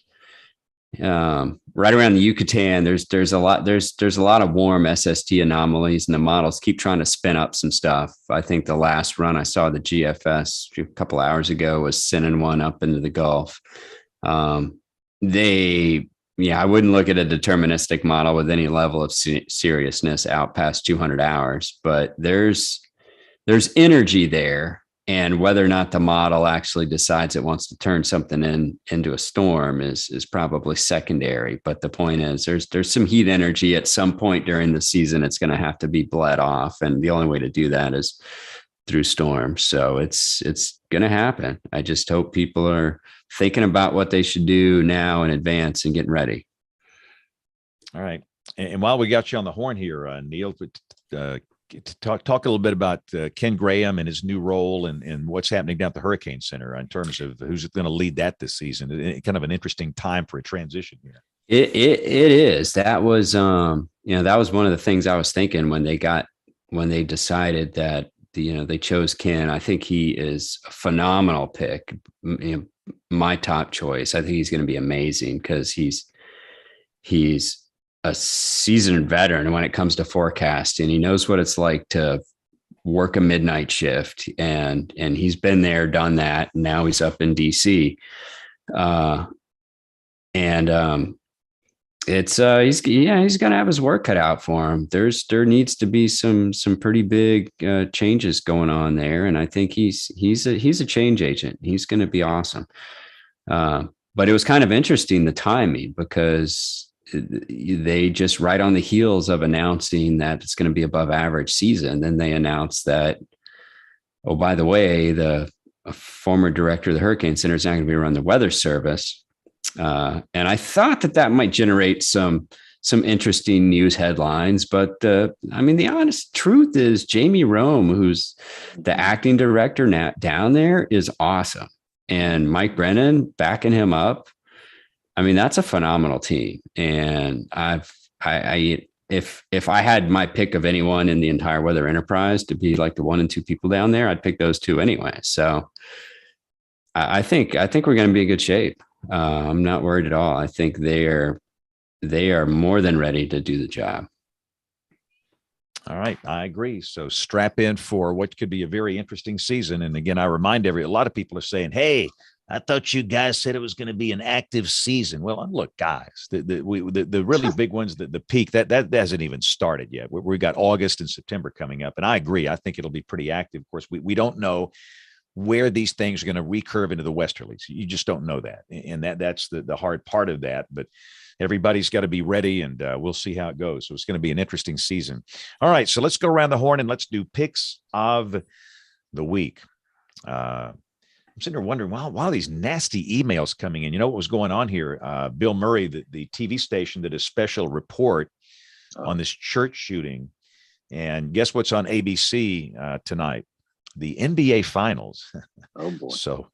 S3: right around the Yucatan, there's a lot of warm SST anomalies, and the models keep trying to spin up some stuff. I think the last run I saw the GFS a couple hours ago was sending one up into the Gulf. I wouldn't look at a deterministic model with any level of seriousness out past 200 hours, but there's energy there. And whether or not the model actually decides it wants to turn something into a storm is probably secondary. But the point is, there's some heat energy at some point during the season. It's going to have to be bled off, and the only way to do that is through storms. So it's going to happen. I just hope people are thinking about what they should do now in advance and getting ready.
S1: All right. And while we got you on the horn here, Neil, talk a little bit about Ken Graham and his new role and what's happening down at the Hurricane Center in terms of who's going to lead that this season. Kind of an interesting time for a transition here.
S3: It is. That was that was one of the things I was thinking when they decided that they chose Ken. I think he is a phenomenal pick. My top choice. I think he's going to be amazing because he's a seasoned veteran when it comes to forecasting. He knows what it's like to work a midnight shift, and he's been there, done that. And now he's up in DC. He's going to have his work cut out for him. There needs to be some pretty big changes going on there. And I think he's a change agent. He's going to be awesome. But it was kind of interesting, the timing, because they just right on the heels of announcing that it's going to be above average season. Then they announced that, oh, by the way, the former director of the Hurricane Center is not going to be around the Weather Service. And I thought that might generate some interesting news headlines. But the honest truth is Jamie Rome, who's the acting director now down there, is awesome. And Mike Brennan backing him up. I mean, that's a phenomenal team. And if I had my pick of anyone in the entire weather enterprise to be like the 1 and 2 people down there, I'd pick those two anyway. So I think we're going to be in good shape. I'm not worried at all. I think they are more than ready to do the job.
S1: All right, I agree. So strap in for what could be a very interesting season. And again, I remind a lot of people are saying, "Hey, I thought you guys said it was going to be an active season." Well, look, guys, the really big ones, the peak that hasn't even started yet. We got August and September coming up, and I agree. I think it'll be pretty active. Of course, we don't know where these things are going to recurve into the westerlies. You just don't know that, and that's the hard part of that. But everybody's got to be ready, and we'll see how it goes. So it's going to be an interesting season. All right, so let's go around the horn and let's do picks of the week. I'm sitting there wondering, wow, these nasty emails coming in. You know what was going on here? Bill Murray, the TV station, did a special report on this church shooting. And guess what's on ABC tonight? The NBA Finals.
S4: Oh, boy. So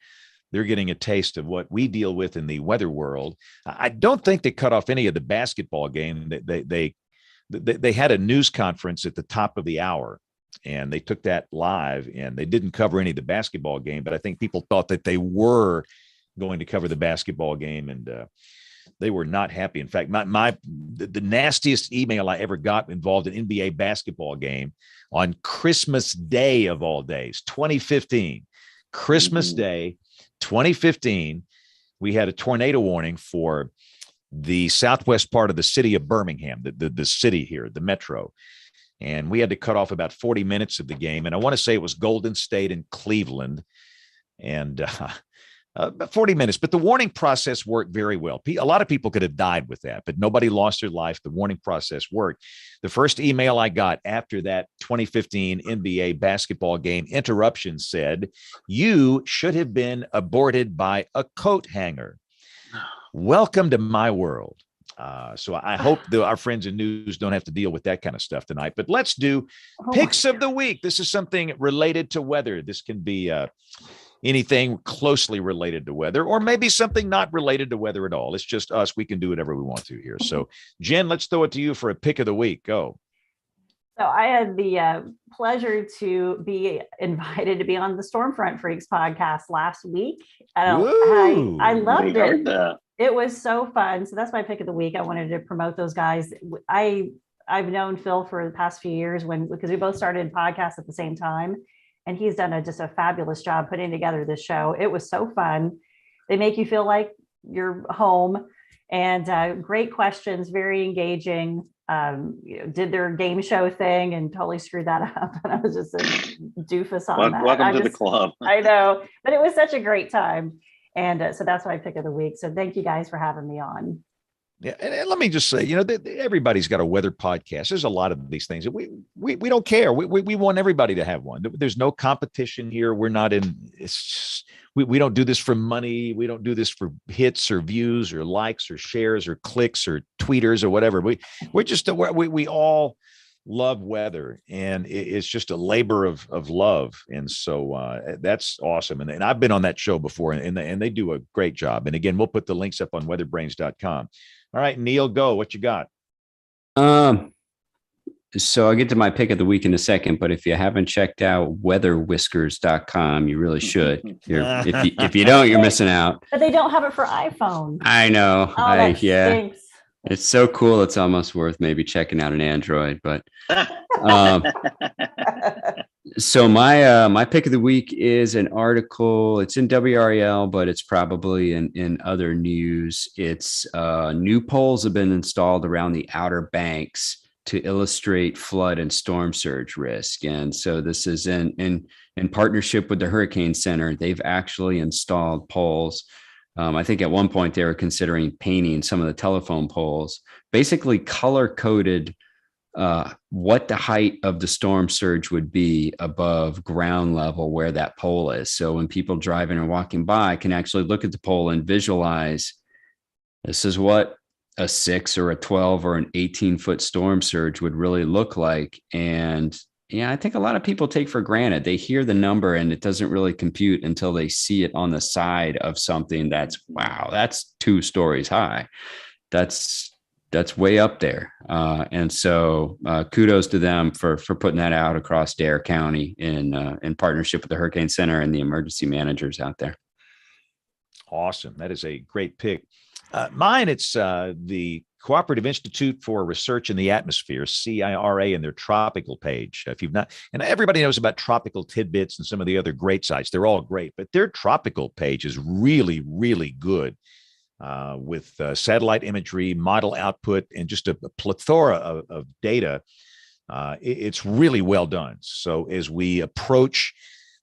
S1: they're getting a taste of what we deal with in the weather world. I don't think they cut off any of the basketball game. They had a news conference at the top of the hour, and they took that live, and they didn't cover any of the basketball game. But I think people thought that they were going to cover the basketball game, and they were not happy. In fact, the nastiest email I ever got involved an NBA basketball game on Christmas Day of all days, 2015, Christmas Day. 2015, we had a tornado warning for the southwest part of the city of Birmingham, the city here, the metro. And we had to cut off about 40 minutes of the game. And I want to say it was Golden State and Cleveland. And about 40 minutes. But the warning process worked very well. A lot of people could have died with that, but nobody lost their life. The warning process worked. The first email I got after that 2015 NBA basketball game interruption said, "You should have been aborted by a coat hanger. Welcome to my world." So I hope our friends in news don't have to deal with that kind of stuff tonight. But let's do picks of the week. This is something related to weather. This can be anything closely related to weather, or maybe something not related to weather at all. It's just us. We can do whatever we want to here. So, Jen, let's throw it to you for a pick of the week. Go.
S2: So I had the pleasure to be invited to be on the Stormfront Freaks podcast last week. I loved it. It was so fun. So that's my pick of the week. I wanted to promote those guys. I've known Phil for the past few years because we both started podcasts at the same time. And he's done just a fabulous job putting together this show. It was so fun. They make you feel like you're home, and great questions, very engaging. Did their game show thing and totally screwed that up. And I was just a doofus on that.
S4: Welcome to the club.
S2: I know, but it was such a great time. And so that's my pick of the week. So thank you guys for having me on.
S1: Yeah, and let me just say, everybody's got a weather podcast. There's a lot of these things. We don't care. We want everybody to have one. There's no competition here. We're not in. It's just, we don't do this for money. We don't do this for hits or views or likes or shares or clicks or tweeters or whatever. We all love weather, and it's just a labor of love. And so that's awesome. And I've been on that show before, and they do a great job. And again, we'll put the links up on weatherbrains.com. All right, Neil, go. What you got?
S3: So I'll get to my pick of the week in a second, but if you haven't checked out weatherwhiskers.com, you really should. If you don't, you're missing out.
S2: But they don't have it for iPhone.
S3: I know.
S2: That stinks.
S3: It's so cool. It's almost worth maybe checking out an Android, but so my pick of the week is an article. It's in WRAL, but it's probably in other news. It's new poles have been installed around the Outer Banks to illustrate flood and storm surge risk. And so this is in partnership with the Hurricane Center. They've actually installed poles. I think at one point they were considering painting some of the telephone poles, basically color-coded what the height of the storm surge would be above ground level where that pole is. So when people driving or walking by can actually look at the pole and visualize, this is what a 6 or a 12 or an 18-foot storm surge would really look like. And yeah, I think a lot of people take for granted. They hear the number and it doesn't really compute until they see it on the side of something that's, wow, that's 2 stories high. That's way up there. And so kudos to them for putting that out across Dare County in partnership with the Hurricane Center and the emergency managers out there.
S1: Awesome. That is a great pick. Mine, it's the Cooperative Institute for Research in the Atmosphere, CIRA, and their tropical page. If you've not, and everybody knows about Tropical Tidbits and some of the other great sites. They're all great, but their tropical page is really, really good with satellite imagery, model output, and just a plethora of data. It's really well done. So as we approach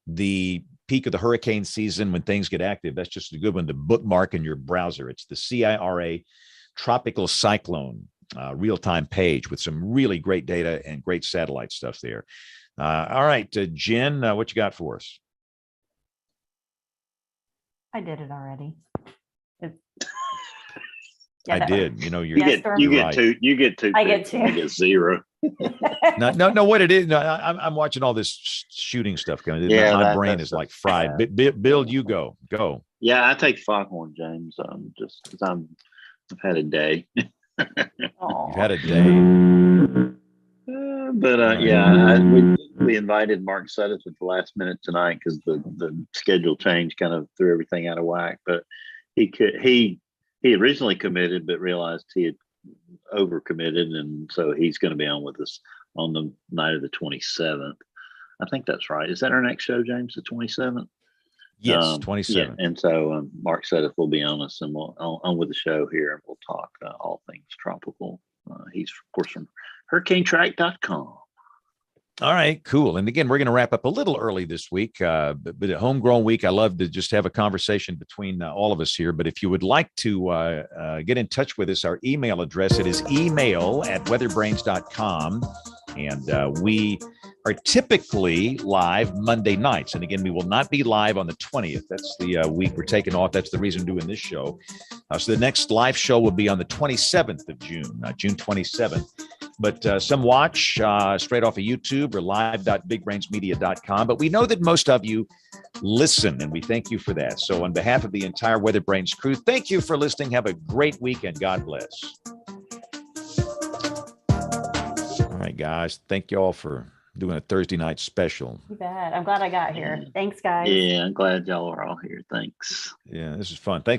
S1: the peak of the hurricane season, when things get active, that's just a good one to bookmark in your browser. It's the CIRA Tropical Cyclone real-time page with some really great data and great satellite stuff there. All right, Jen, what you got for us?
S2: I did it already.
S1: I did. You know,
S4: you get
S1: right.
S4: two. You get two.
S2: I get two.
S4: I get zero.
S1: No. What it is? No, I'm watching all this shooting stuff going. Yeah, my brain is like fried. Bill, you go.
S4: Yeah, I take Foghorn, James. Just because I've had a day.
S1: You've had a day.
S4: We invited Mark Suddeth at the last minute tonight because the schedule change kind of threw everything out of whack. But he originally committed, but realized he had overcommitted, and so he's going to be on with us on the night of the 27th. I think that's right. Is that our next show, James? The 27th?
S1: Yes, 27th.
S4: Yeah. And so Mark Suddeth will be on us, and we'll on with the show here, and we'll talk all things tropical. He's of course from hurricanetrack.com.
S1: All right, cool. And again, we're going to wrap up a little early this week, but at Homegrown Week, I love to just have a conversation between all of us here. But if you would like to get in touch with us, our email address, it is email@weatherbrains.com. And we are typically live Monday nights. And again, we will not be live on the 20th. That's the week we're taking off. That's the reason we're doing this show. So the next live show will be on the 27th of June, June 27th. But some watch straight off of YouTube or live.bigbrainsmedia.com. But we know that most of you listen, and we thank you for that. So on behalf of the entire WeatherBrains crew, thank you for listening. Have a great weekend. God bless. All right, guys. Thank you all for doing a Thursday night special.
S2: You bet. I'm glad I got here. Thanks, guys.
S4: Yeah, I'm glad y'all are all here. Thanks.
S1: Yeah, this is fun. Thanks.